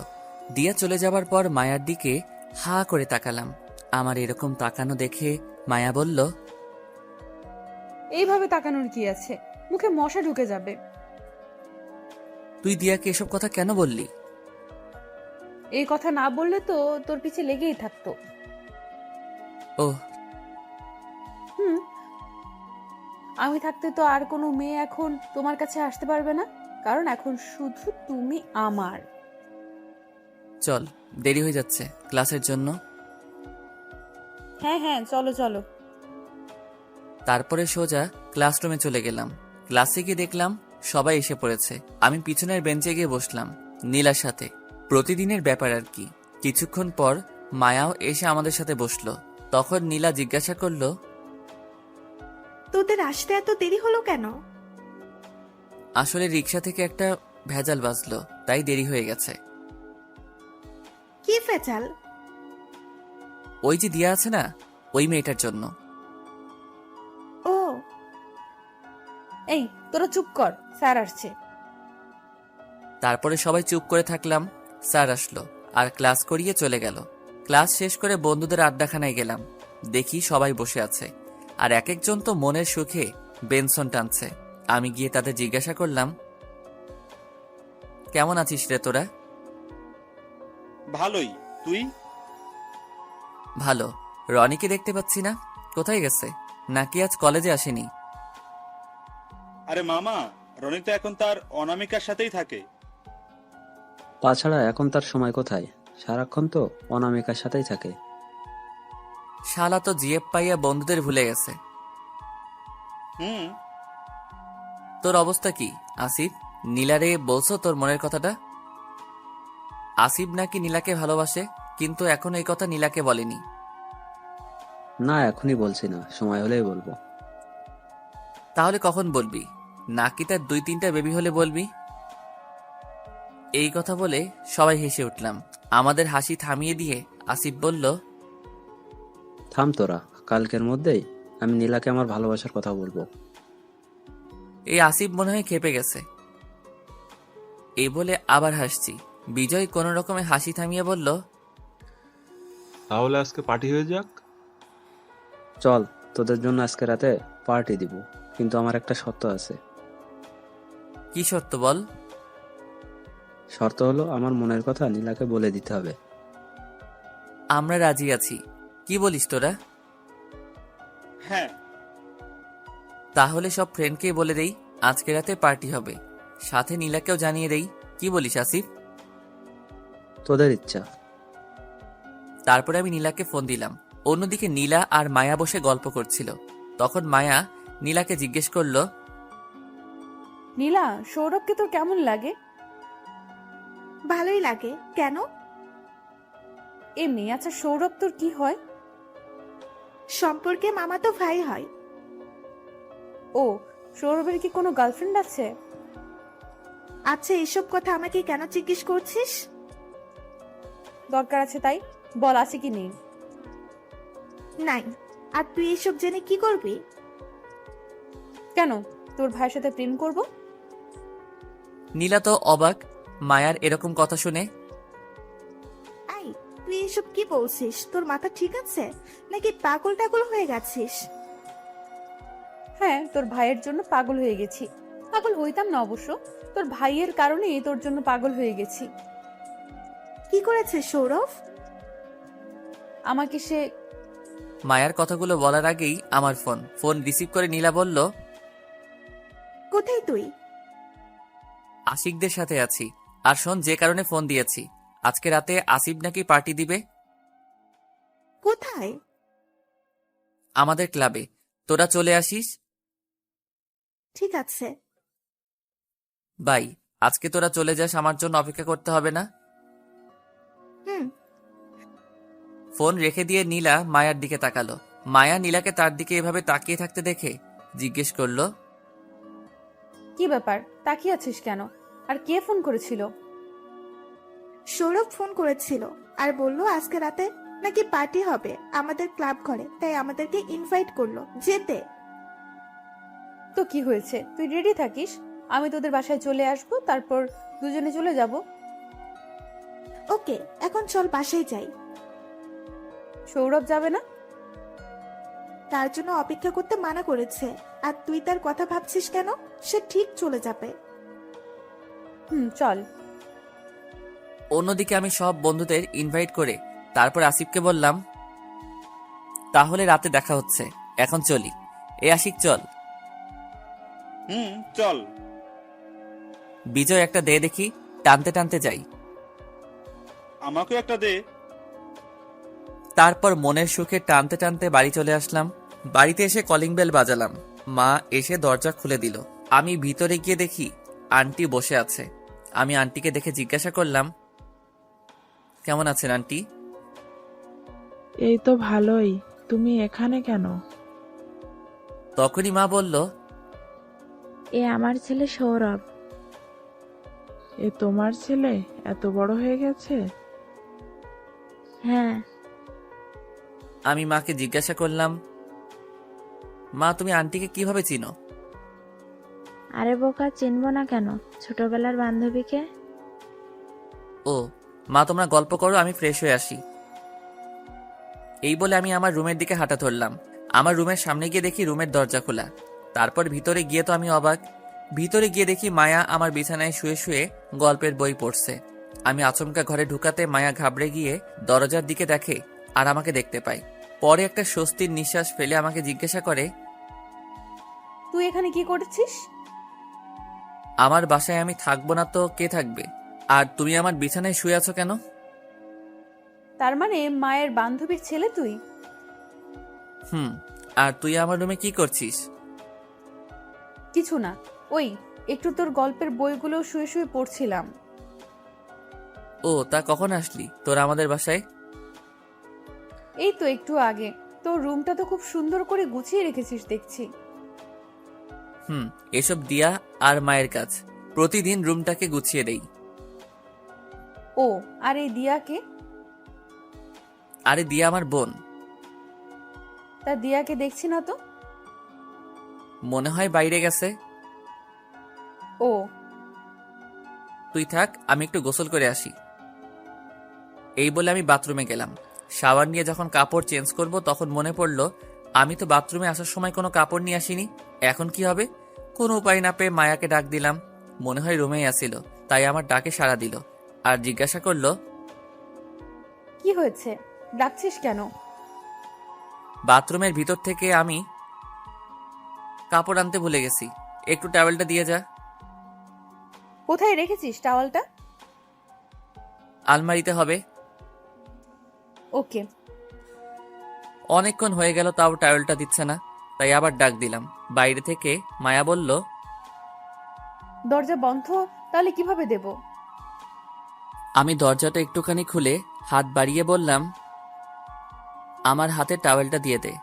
দিয়া চলে যাবার পর মায়ার দিকে হা করে তাকালাম। আমার এরকম তাকানো দেখে মায়া বলল, এইভাবে তাকানোর কি আছে? মুখে মশা ঢুকে যাবে। তুই দিয়াকে এসব কথা কেন বললি? এই কথা না বললে তো তোর পিছে লেগেই থাকতো। ওহ, হুম, আমি থাকতে তো আর কোনো মেয়ে এখন তোমার কাছে আসতে পারবে না, কারণ এখন শুধু তুমি আমার। চল, দেরি হয়ে যাচ্ছে ক্লাসের জন্য। হ্যাঁ হ্যাঁ, চলো চলো। তারপরে সোজা ক্লাসরুমে চলে গেলাম। ক্লাসে গিয়ে দেখলাম সবাই এসে পড়েছে। আমি পিছনের বেঞ্চে গিয়ে বসলাম নীলার সাথে। প্রতিদিনের ব্যাপার আর কি। কিছুক্ষণ পর মায়াও এসে আমাদের সাথে বসলো। তখন নীলা জিজ্ঞাসা করলো, তোদের আসতে এত দেরি হলো কেন? আসলে রিক্সা থেকে একটা ভেজাল বাজলো, তাই দেরি হয়ে গেছে। কি ফেচাল? ওই যে দিয়া আছে না, ওই মেয়েটার জন্য। ও, এই তোরা চুপ কর, স্যার আসছে। তারপরে সবাই চুপ করে থাকলাম। স্যার আসলো আর ক্লাস করিয়ে চলে গেল। ক্লাস শেষ করে বন্ধুদের আড্ডাখানায় গেলাম। দেখি সবাই বসে আছে আর এক একজন তো মনের সুখে বেনসন টানছে। আমি গিয়ে তাদের জিজ্ঞাসা করলাম, কেমন আছিস রে তোরা? ভালোই। তুই? ভালো। রনিকে দেখতে পাচ্ছি না, কোথায় গেছে? নাকি আজ কলেজে আসেনি? আরে মামা, রনি তো এখন তার অনামিকার সাথেই থাকে। তাছাড়া এখন তার সময় কোথায়? সারাক্ষণ তো অনামিকার সাথেই থাকে। শালা তো জিএফ পাইয়া বন্ধুদের ভুলে গেছে। হুম। তোর অবস্থা কি আসিফ? নীলারে বলছো তোর মনের কথাটা? আসিফ নাকি নীলাকে ভালোবাসে, কিন্তু এখন এই কথা নীলাকে বলেনি। না, এখনই বলছি না, সময় হলেই বলবো। তাহলে কখন বলবি? নাকি তার 2-3টা বেবি হলে বলবি? এই কথা বলে সবাই হেসে উঠলাম। আমাদের হাসি থামিয়ে দিয়ে আসিফ বলল, থাম তোরা, কালকের মধ্যেই আমি নীলাকে আমার ভালোবাসার কথা বলবো। এই আসিফ মনে হয় খেপে গেছে। এই বলে আবার হাসছি। বিজয় কোনো রকমে হাসি থামিয়ে বলল, তাহলে আজকে পার্টি হয়ে যাক। চল, তোদের জন্য আজকে রাতে পার্টি দিব, কিন্তু আমার একটা শর্ত আছে। কি শর্ত বল? শর্ত হলো আমার মনের কথা নীলাকে বলে দিতে হবে। আমরা রাজি আছি। কি বলিস তোরা? হ্যাঁ। তাহলে সব ফ্রেন্ডকেই বলে দেই আজকে রাতে পার্টি হবে, সাথে নীলাকেও জানিয়ে দেই। কি বলিস আসিফ? তোদের ইচ্ছা। তারপরে আমি নীলাকে ফোন দিলাম। অন্যদিকে নীলা আর মায়া বসে গল্প করছিল। তখন মায়া নীলাকে জিজ্ঞেস করলো, নীলা, সৌরভকে তোর কেমন লাগে? ভালোই লাগে। কেন? এমনি। আচ্ছা, সৌরভ তোর কি হয়? সম্পর্কে মামা তো ভাই হয়। ও, সৌরভের কি কোনো গার্লফ্রেন্ড আছে? আচ্ছা, এসব কথা আমাকে কেন জিজ্ঞেস করছিস? দরকার আছে তাই। বল, আছে কি নেই? নাই। আর তুই এসব জেনে কি করবি? কেন, তোর ভাইয়ের সাথে প্রেম করব? নীলা তো অবাক মায়ার এরকম কথা শুনে। আই, তুই এসব কি বলছিস? তোর মাথা ঠিক আছে নাকি পাগল টাগল হয়ে গেছিস? হ্যাঁ, তোর ভাইয়ের জন্য পাগল হয়ে গেছি। পাগল হইতাম না অবশ্য, তোর ভাইয়ের কারণেই তোর জন্য পাগল হয়ে গেছি। কি করেছে সৌরভ? আমাকে সে... মায়ার কথাগুলো বলার আগেই আমার ফোন রিসিভ করে নীলা বলল, কোথায় তুই? আশিকদের সাথে আছি। আর শোন, যে কারণে ফোন দিয়েছি, আজকে রাতে আসিফ নাকি পার্টি দিবে কোথায়? আমাদের ক্লাবে। তোরা চলে আসিস। ঠিক আছে। বাই। আজকে তোরা চলে যাস, আমার জন্য অপেক্ষা করতে হবে না। হুম। ফোন রেখে দিয়ে নীলা মায়ার দিকে তাকালো। মায়া নীলাকে তার দিকে এভাবে তাকিয়ে থাকতে দেখে জিজ্ঞেস করলো, কি ব্যাপার, তাকিয়ে আছিস কেন? আর কে ফোন করেছিল? সৌরভ ফোন করেছিল আর বলল আজকে রাতে নাকি পার্টি হবে আমাদের ক্লাব ঘরে, তাই আমাদেরকে ইনভাইট করলো যেতে। তো কি হয়েছে, তুই রেডি থাকিস, আমি তোদের বাসায় চলে আসবো, তারপর দুজনে চলে যাব। ওকে, এখন চল বাসায় যাই। সৌরভ যাবে না? তার জন্য অপেক্ষা করতে মানা করেছে। আর তুই তার কথা ভাবছিস কেন? সে ঠিক চলে যাবে। চল। অন্যদিকে আমি সব বন্ধুদের ইনভাইট করে তারপর আসিফকে বললাম, তাহলে রাতে দেখা হচ্ছে, এখন চলি। এ আশিক চল। চল। বিজয় একটা দে দেখি, টানতে টানতে যাই। আমাকে একটা দে। তারপর মনের সুখে টানতে টানতে বাড়ি চলে আসলাম। বাড়িতে এসে কলিং বেল বাজালাম। মা এসে দরজা খুলে দিল। আমি ভিতরে গিয়ে দেখি আন্টি বসে আছে। আমি আন্টিকে দেখে জিজ্ঞাসা করলাম, কেমন আছেন আন্টি? এই তো ভালোই, তুমি এখানে কেন? তখনই মা বলল, এ আমার ছেলে সৌরভ। এ তোমার ছেলে? এত বড় হয়ে গেছে? হ্যাঁ। আমি মাকে জিজ্ঞাসা করলাম, মা তুমি আন্টিকে কিভাবে চিনো? আরে বোকা, চিনবো না কেন, ছোটবেলার বান্ধবীকে। ও মা, তোমরা গল্প করো, আমি ফ্রেশ হয়ে আসি। এই বলে আমি আমার রুমের দিকে হাঁটা ধরলাম। আমার রুমের সামনে গিয়ে দেখি রুমের দরজা খোলা। তারপর ভিতরে গিয়ে তো আমি অবাক। ভিতরে গিয়ে দেখি মায়া আমার বিছানায় শুয়ে শুয়ে গল্পের বই পড়ছে। আমি আচমকা ঘরে ঢুকাতে মায়া ঘাবড়ে গিয়ে দরজার দিকে দেখে আর আমাকে দেখতে পাই। পরে একটা স্বস্তির নিঃশ্বাস ফেলে আমাকে জিজ্ঞাসা করে, তুই এখানে কি করছিস? আমার বাসায় আমি থাকবো না তো কে থাকবে? আর তুমি আমার বিছানায় শুয়ে আছো কেন? তার মানে মায়ের বান্ধবীর ছেলে তুই? আর তুই আমার রুমে কি করছিস? কিছু না, ওই একটু তোর গল্পের বইগুলো শুয়ে শুয়ে পড়ছিলাম। ও তা কখন আসলি তোরা আমাদের বাসায়? এই তো একটু আগে। তোর রুমটা তো খুব সুন্দর করে গুছিয়ে রেখেছিস দেখছি। এসব দিয়া আর মায়ের কাজ। প্রতিদিন রুমটাকে গুছিয়ে দেই। ও, আর এই দিয়াকে? আরে দিয়া আমার বোন। তা দিয়াকে দেখছি না তো। মনে হয় বাইরে গেছে। ও, তুই থাক, আমি একটু গোসল করে আসি। এই বলে আমি বাথরুমে গেলাম। শাওয়ার নিয়ে যখন কাপড় চেঞ্জ করব তখন মনে পড়ল আমি তো বাথরুমে আসার সময় কোনো কাপড় নিয়ে আসিনি। এখন কি হবে? কোনো উপায় না পেয়ে মায়াকে ডাক দিলাম। মনে হয় রুমেই আসিল, তাই আমার ডাকে সাড়া দিল আর জিজ্ঞাসা করলো, কি হয়েছে, ডাকছিস কেন? বাথরুমের ভিতর থেকে আমি কাপড় আনতে ভুলে গেছি, একটু টাওয়েলটা দিয়ে যা। কোথায় রেখেছিস টাওয়ালটা? আলমারিতে হবে। ওকে। অনেকক্ষণ হয়ে গেল তাও টাওয়েলটা দিচ্ছে না, তাই আবার ডাক দিলাম। বাইরে থেকে মায়া বলল, দরজা বন্ধ, তাহলে কিভাবে দেব? আমি দরজাটা একটুখানি খুলে হাত বাড়িয়ে বললাম, আমার হাতে টাওয়েলটা দিয়ে দে।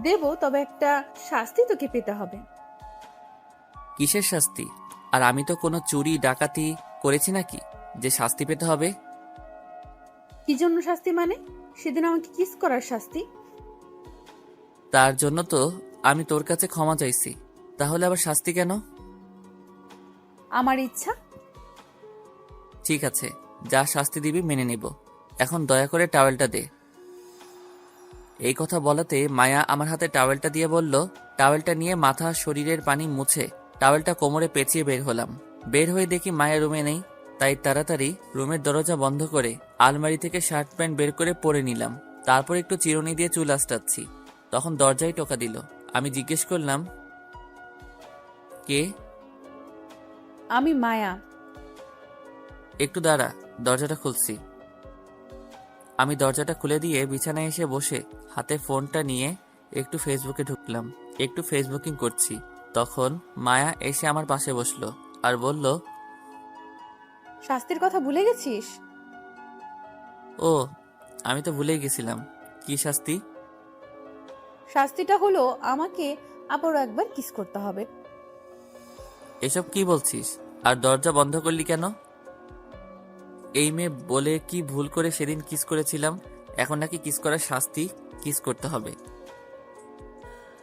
দেব, তবে একটা শাস্তি তোকে পেতে হবে। কিসের শাস্তি? আর আমি তো কোনো চুরি ডাকাতি করেছি নাকি যে শাস্তি পেতে হবে? কি জন্য শাস্তি মানে? সেদিন আমাকে কিস করার শাস্তি। তার জন্য তো আমি তোর কাছে ক্ষমা চাইছি, তাহলে আবার শাস্তি কেন? আমার ইচ্ছা। ঠিক আছে, যা শাস্তি দিবি মেনে নিব। এখন দয়া করে টাওয়েলটা দে। এই কথা বলাতে মায়া আমার হাতে টাওয়েলটা দিয়ে বলল, টাওয়েলটা নিয়ে মাথা শরীরের পানি মুছে টাওয়েলটা কোমরে পেঁচিয়ে বের হলাম। বের হয়ে দেখি মায়া রুমে নেই, তাই তাড়াতাড়ি রুমের দরজা বন্ধ করে আলমারি থেকে শার্ট প্যান্ট বের করে পরে নিলাম। তারপর একটু চিরুনি দিয়ে চুল আঁচড়াচ্ছি, তখন দরজায় টোকা দিল। আমি জিজ্ঞেস করলাম, কে? আমি মায়া। একটু দাঁড়া, দরজাটা খুলছি। আমি দরজাটা খুলে দিয়ে বিছানায় এসে বসে হাতে ফোনটা নিয়ে একটু ফেসবুকে ঢুকলাম, একটু ফেসবুকিং করছি। তখন মায়া এসে আমার পাশে বসলো আর বলল, শাস্তির কথা ভুলে গেছিস? ও আমি তো ভুলেই গেছিলাম। কি শাস্তি? শাস্তিটা হলো আমাকে আবারও একবার কিস করতে হবে। এসব কি বলছিস? আর দরজা বন্ধ করলি কেন? এই মেয়ে বলে কি ভুল করে সেদিন কিস করেছিলাম, এখন নাকি কিস করার শাস্তি কিস করতে হবে।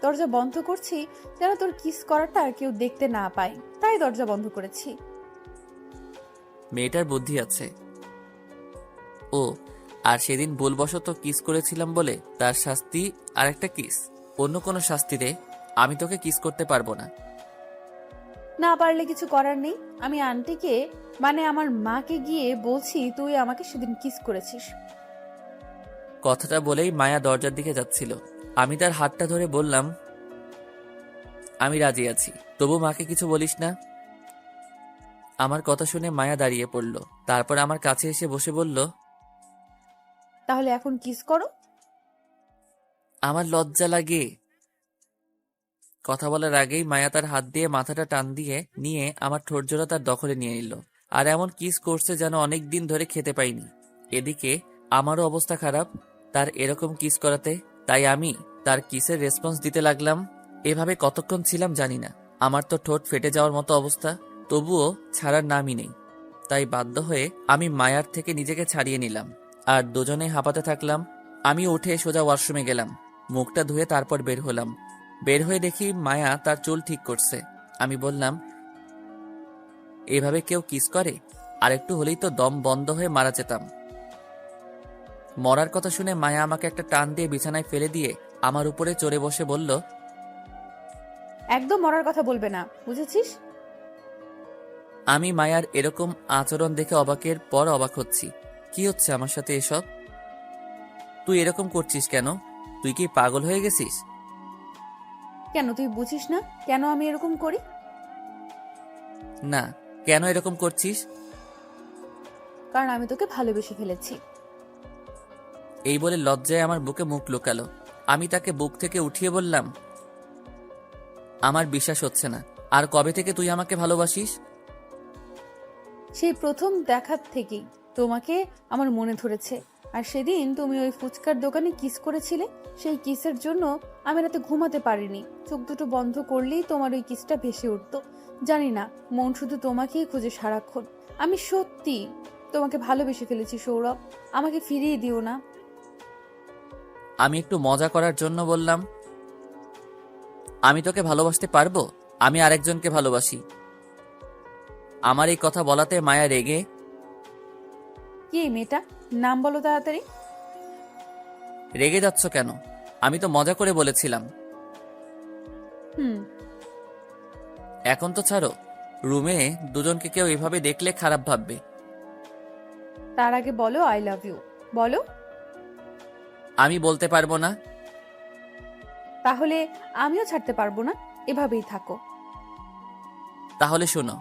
দরজা বন্ধ করছি যেন তোর কিস করাটা কেউ দেখতে না পায়, তাই দরজা বন্ধ করেছি। মেয়েটার বুদ্ধি আছে। ও আর সেদিন ভুলবশত কিস করেছিলাম বলে তার শাস্তি আর একটা কিস। অন্য কোনো শাস্তিতে আমি তোকে কিস করতে পারবো না। না পারলে কিছু করার নেই। আমি আন্টিকে মানে আমার মাকে গিয়ে বলছি তুই আমাকে সেদিন কিস করেছিস। কথাটা বলেই মায়া দরজার দিকে যাচ্ছিল। আমি তার হাতটা ধরে বললাম, আমি রাজি আছি, তবু মাকে কিছু বলিস না। আমার কথা শুনে মায়া দাঁড়িয়ে পড়ল, তারপর আমার কাছে এসে বসে বলল, তাহলে এখন কিস করো। আমার লজ্জা লাগে। কথা বলার আগেই মায়া তার হাত দিয়ে মাথাটা টান দিয়ে নিয়ে আমার ঠোঁট জোড়া তার দখলে নিয়ে নিল, আর এমন কিস করছে যেন অনেক দিন ধরে খেতে পাইনি। এদিকে আমারও অবস্থা খারাপ তার এরকম কিস করাতে, তাই আমি তার কিসের রেসপন্স দিতে লাগলাম। এভাবে কতক্ষণ ছিলাম জানি না। আমার তো ঠোঁট ফেটে যাওয়ার মতো অবস্থা, তবুও ছাড়ার নামই নেই। তাই বাধ্য হয়ে আমি মায়ার থেকে নিজেকে ছাড়িয়ে নিলাম, আর দুজনে হাঁপাতে থাকলাম। আমি উঠে সোজা ওয়াশরুমে গেলাম, মুখটা ধুয়ে তারপর বের হলাম। বের হয়ে দেখি মায়া তার চুল ঠিক করছে। আমি বললাম, এভাবে কেউ কিস করে? আর একটু হলেই তো দম বন্ধ হয়ে মারা যেতাম। মরার কথা শুনে মায়া আমাকে একটা টান দিয়ে বিছানায় ফেলে দিয়ে আমার উপরে চড়ে বসে বলল, একদম মরার কথা বলবে না, বুঝেছিস? আমি মায়ার এরকম আচরণ দেখে অবাকের পর অবাক হচ্ছি। কি হচ্ছে আমার সাথে এসব? তুই এরকম করছিস কেন? তুই কি পাগল হয়ে গেছিস? কেন তুই বুঝিস না কেন আমি এরকম করি? না, কেন এরকম করছিস? কারণ আমি তোকে ভালোবেসে ফেলেছি। এই বলে লজ্জায় আমার বুকে মুখ লুকালো। আমি তাকে বুক থেকে উঠিয়ে বললাম, আমার বিশ্বাস হচ্ছে না। আর কবে থেকে তুই আমাকে ভালোবাসিস? সেই প্রথম দেখার থেকেই তোমাকে আমার মনে ধরেছে। আর সেদিন তুমি ওই ফুচকার দোকানে কিস করেছিলে, সেই কিসের জন্য আমি রাতে ঘুমাতে পারিনি। চোখ দুটো বন্ধ করলেই তোমার ওই কিসটা ভেসে উঠতো। জানি না, মন শুধু তোমাকেই খুঁজে সারাক্ষণ। আমি সত্যি তোমাকে ভালোবেসে ফেলেছি সৌরভ, আমাকে ফিরিয়ে দিও না। আমি একটু মজা করার জন্য বললাম, আমি তোকে ভালোবাসতে পারবো? আমি আরেকজনকে ভালোবাসি। আমার এই কথা বলাতে মায়া রেগে, কি এই মেয়েটা, নাম বলো তাড়াতাড়ি। রেগে যাচ্ছ কেন? আমি তো মজা করে বলেছিলাম। হুম, এখন তো ছাড়ো। রুমে দুজনকে কেউ এভাবে দেখলে খারাপ ভাববে। তার আগে বলো আই লাভ ইউ। বলো। আমি বলতে পারবো না। তাহলে আমিও ছাড়তে পারবো না, এভাবেই থাকো। তাহলে শোনো,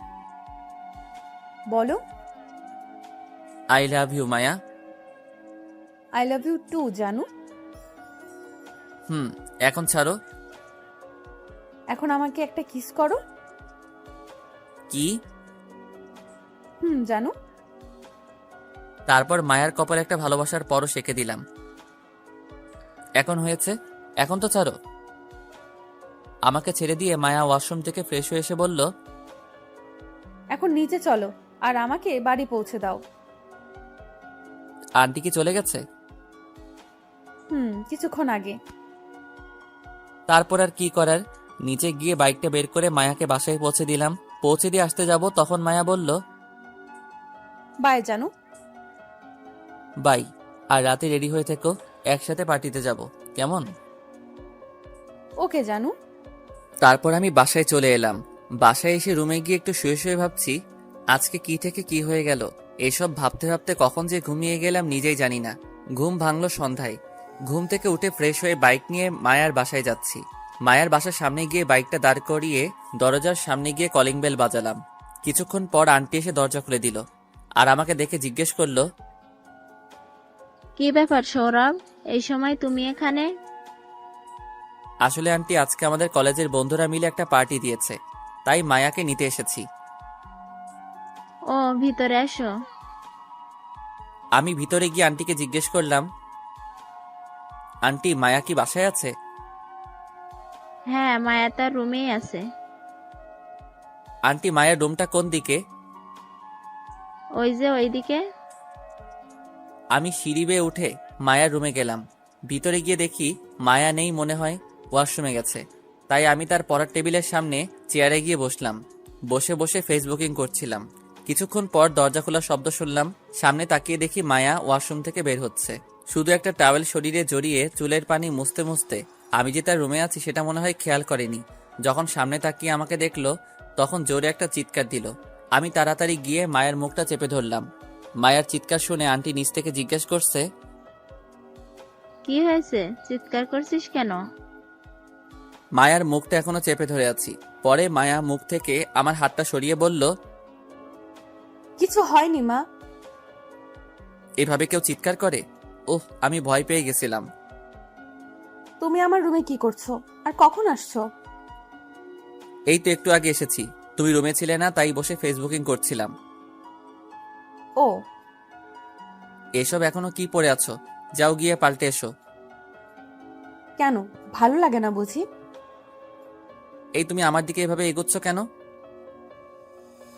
বলো। I love you Maya. I love you too জানু। এখন ছাড়ো। এখন আমাকে একটা কিস করো। কি? জানু। তারপর মায়ার কপালে একটা ভালোবাসার পরও সেঁকে দিলাম। এখন হয়েছে, এখন তো ছাড়ো। আমাকে ছেড়ে দিয়ে মায়া ওয়াশরুম থেকে ফ্রেশ হয়ে এসে বলল, এখন নিচে চলো আর আমাকে বাড়ি পৌঁছে দাও। আন্টি কি চলে গেছে? কিছুক্ষণ আগে। তারপর আর কি করার, নিচে গিয়ে বাইকটা বের করে মায়াকে বাসায় পৌঁছে দিলাম। পৌঁছে দিয়ে আসতে যাব, তখন মায়া বলল, বাই জানু। বাই। আর রাতে রেডি হয়ে থেকো, একসাথে পার্টিতে যাব, কেমন? ওকে জানু। তারপর আমি বাসায় চলে এলাম। বাসায় এসে রুমে গিয়ে একটু শুয়ে শুয়ে ভাবছি, আজকে কি থেকে কি হয়ে গেল। এসব ভাবতে ভাবতে কখন যে ঘুমিয়ে গেলাম নিজেই জানি না। ঘুম ভাঙলো সন্ধ্যায়। ঘুম থেকে উঠে ফ্রেশ হয়ে বাইক নিয়ে মায়ার বাসায় যাচ্ছি। মায়ার বাসার সামনে গিয়ে বাইকটা দাঁড় করিয়ে দরজার সামনে গিয়ে কলিং বেল বাজালাম। কিছুক্ষণ পর আন্টি এসে দরজা খুলে দিল, আর আমাকে দেখে জিজ্ঞেস করলো, কি ব্যাপার সৌরভ, এই সময় তুমি এখানে? আসলে আন্টি আজকে আমাদের কলেজের বন্ধুরা মিলে একটা পার্টি দিয়েছে, তাই মায়াকে নিতে এসেছি। ও ভিতরে এসো। আমি ভিতরে গিয়ে আন্টিকে জিজ্ঞেস করলাম, আন্টি মায়া কি বাসায় আছে? হ্যাঁ, মায়া তার রুমেই আছে। আন্টি মায়ের রুমটা কোন দিকে? ওই যে ওইদিকে। আমি সিঁড়ি বেয়ে উঠে মায়ার রুমে গেলাম। ভিতরে গিয়ে দেখি মায়া নেই, মনে হয় ওয়াশরুমে গেছে। তাই আমি তার পড়ার টেবিলের সামনে চেয়ারে গিয়ে বসলাম। বসে বসে ফেসবুকিং করছিলাম। কিছুক্ষণ পর দরজা খোলার শব্দ শুনলাম। সামনে তাকিয়ে দেখি মায়া ওয়াশরুম থেকে বের হচ্ছে। শুধু একটা টাওয়েল শরীরে জড়িয়ে চুলের পানি মুছতে মুছতে। আমি যে তার রুমে আছি সেটা মনে হয় খেয়াল করেনি। যখন সামনে তাকিয়ে আমাকে দেখলো তখন জোরে একটা চিৎকার দিল। আমি তাড়াতাড়ি গিয়ে মায়ের মুখটা চেপে ধরলাম। মায়ের চিৎকার শুনে আন্টি নিচ থেকে জিজ্ঞেস করছে, কি হয়েছে, চিৎকার করছিস কেন? মায়ার মুখটা এখনো চেপে ধরে আছি। পরে মায়া মুখ থেকে আমার হাতটা সরিয়ে বলল, কিছু হয়নি মা। এভাবে কেউ চিৎকার করে? ওহ, আমি ভয় পেয়ে গেছিলাম। তুমি আমার রুমে কি করছো আর কখন আসছো? এই তো একটু আগে এসেছি। তুমি রুমে ছিলে না, তাই বসে ফেসবুকিং করছিলাম। ও, এসব এখনো কি পড়ে আছো? যাও গিয়ে পাল্টে এসো। কেন ভালো লাগে না বুঝি? এই তুমি আমার দিকে এভাবে এগোচ্ছ কেন?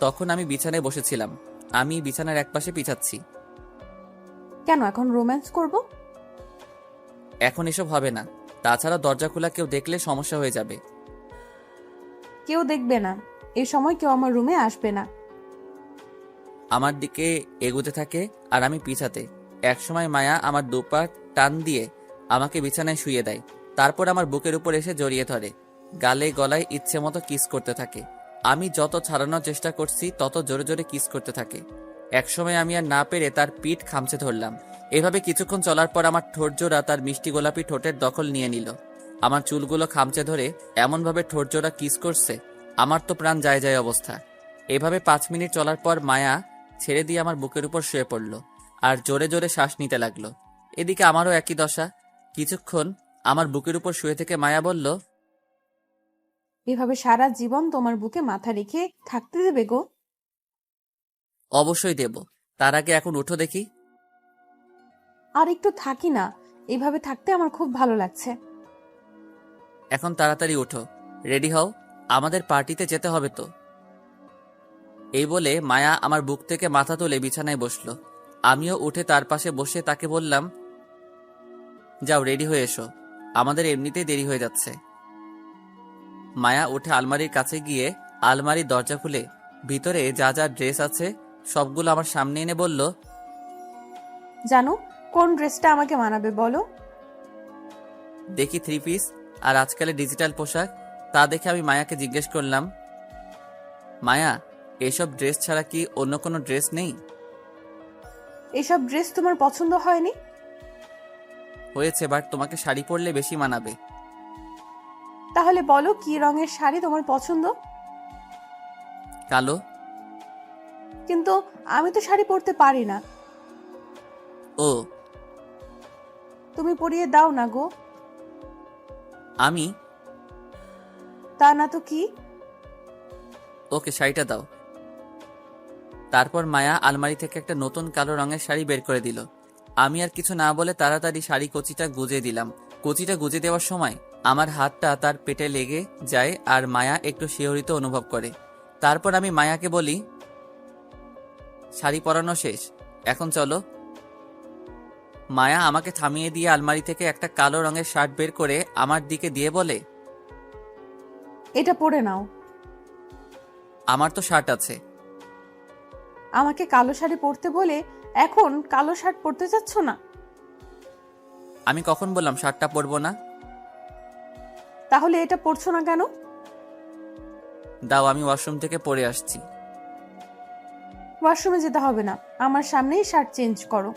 তখন আমি বিছানায় বসেছিলাম। আমি বিছানার একপাশে পিছাচ্ছি। কেন এখন রোম্যান্স করব? এখন এসব হবে না। তাছাড়া দরজা খোলা কেউ দেখলে সমস্যা হয়ে যাবে। কেউ দেখবে না, এই সময় কেউ আমার রুমে আসবে না। আমার দিকে এগোতে থাকে আর আমি পিছাতে। একসময় মায়া আমার দুপা টান দিয়ে আমাকে বিছানায় শুইয়ে দেয়। তারপর আমার বুকের উপর এসে জড়িয়ে ধরে, গালে গলায় ইচ্ছে মতো কিস করতে থাকে। আমি যত ছাড়ানোর চেষ্টা করছি তত জোরে জোরে কিস করতে থাকে। একসময় আমি আর না পেরে তার পিঠ খামচে ধরলাম। এভাবে কিছুক্ষণ চলার পর আমার ঠোঁট জোড়া তার মিষ্টি গোলাপি ঠোঁটের দখল নিয়ে নিল। আমার চুলগুলো খামচে ধরে এমনভাবে ঠোঁট জোড়া কিস করছে, আমার তো প্রাণ যায় যায় অবস্থা। এভাবে 5 মিনিট চলার পর মায়া ছেড়ে দিয়ে আমার বুকের উপর শুয়ে পড়ল আর জোরে জোরে শ্বাস নিতে লাগলো। এদিকে আমারও একই দশা। কিছুক্ষণ আমার বুকের উপর শুয়ে থেকে মায়া বলল, এভাবে সারা জীবন তোমার বুকে মাথা রেখে থাকতে দেবে গো? অবশ্যই দেব। তার আগে এখন উঠো দেখি। আর একটু থাকি না, এভাবে থাকতে আমার খুব ভালো লাগছে। এখন তাড়াতাড়ি উঠো, রেডি হও, আমাদের পার্টিতে যেতে হবে তো। এই বলে মায়া আমার বুক থেকে মাথা তুলে বিছানায় বসলো। আমিও উঠে তার পাশে বসে তাকে বললাম, যাও রেডি হয়ে এসো, আমাদের এমনিতেই দেরি হয়ে যাচ্ছে। মায়া উঠে আলমারির কাছে গিয়ে আলমারির দরজা খুলে ভিতরে যা যা ড্রেস আছে সবগুলো আমার সামনে এনে বলল, জানো কোন ড্রেসটা আমাকে মানাবে বলো? দেখি 3 পিস আর আজকালের ডিজিটাল পোশাক। তা দেখে আমি মায়াকে জিজ্ঞেস করলাম, মায়া এসব ড্রেস ছাড়া কি অন্য কোনো ড্রেস নেই? এসব ড্রেস তোমার পছন্দ হয়নি? হয়েছে, বাট তোমাকে শাড়ি পরলে বেশি মানাবে। তাহলে বলো কি রঙের শাড়ি তোমার পছন্দ? কালো। কিন্তু আমি তো শাড়ি পরতে পারি না। ও, তুমি পরিয়ে দাও না গো। আমি? তা না তো কি? ওকে, শাড়িটা দাও। তারপর মায়া আলমারি থেকে একটা নতুন কালো রঙের শাড়ি বের করে দিল। আমি আর কিছু না বলে তাড়াতাড়ি শাড়ি কচিটা গুজে দিলাম। কচিটা গুজে দেওয়ার সময় আমার হাতটা তার পেটে লেগে যায় আর মায়া একটু শিহরিত অনুভব করে। তারপর আমি মায়াকে বলি, শাড়ি পরানো শেষ, এখন চলো। মায়া আমাকে থামিয়ে দিয়ে আলমারি থেকে একটা কালো রঙের শার্ট বের করে আমার দিকে দিয়ে বলে, এটা পরে নাও। আমার তো শার্ট আছে। আমাকে কালো শাড়ি পরতে বলে এখন কালো শার্ট পরতে চাচ্ছ না? আমি কখন বললাম শার্টটা পরবো না? তাহলে এটা পরছো না কেন? দাও, আমি ওয়াশরুম থেকে পরে আসছি। ওয়াশরুমে যেতে হবে না, আমার সামনেই শার্ট চেঞ্জ করো।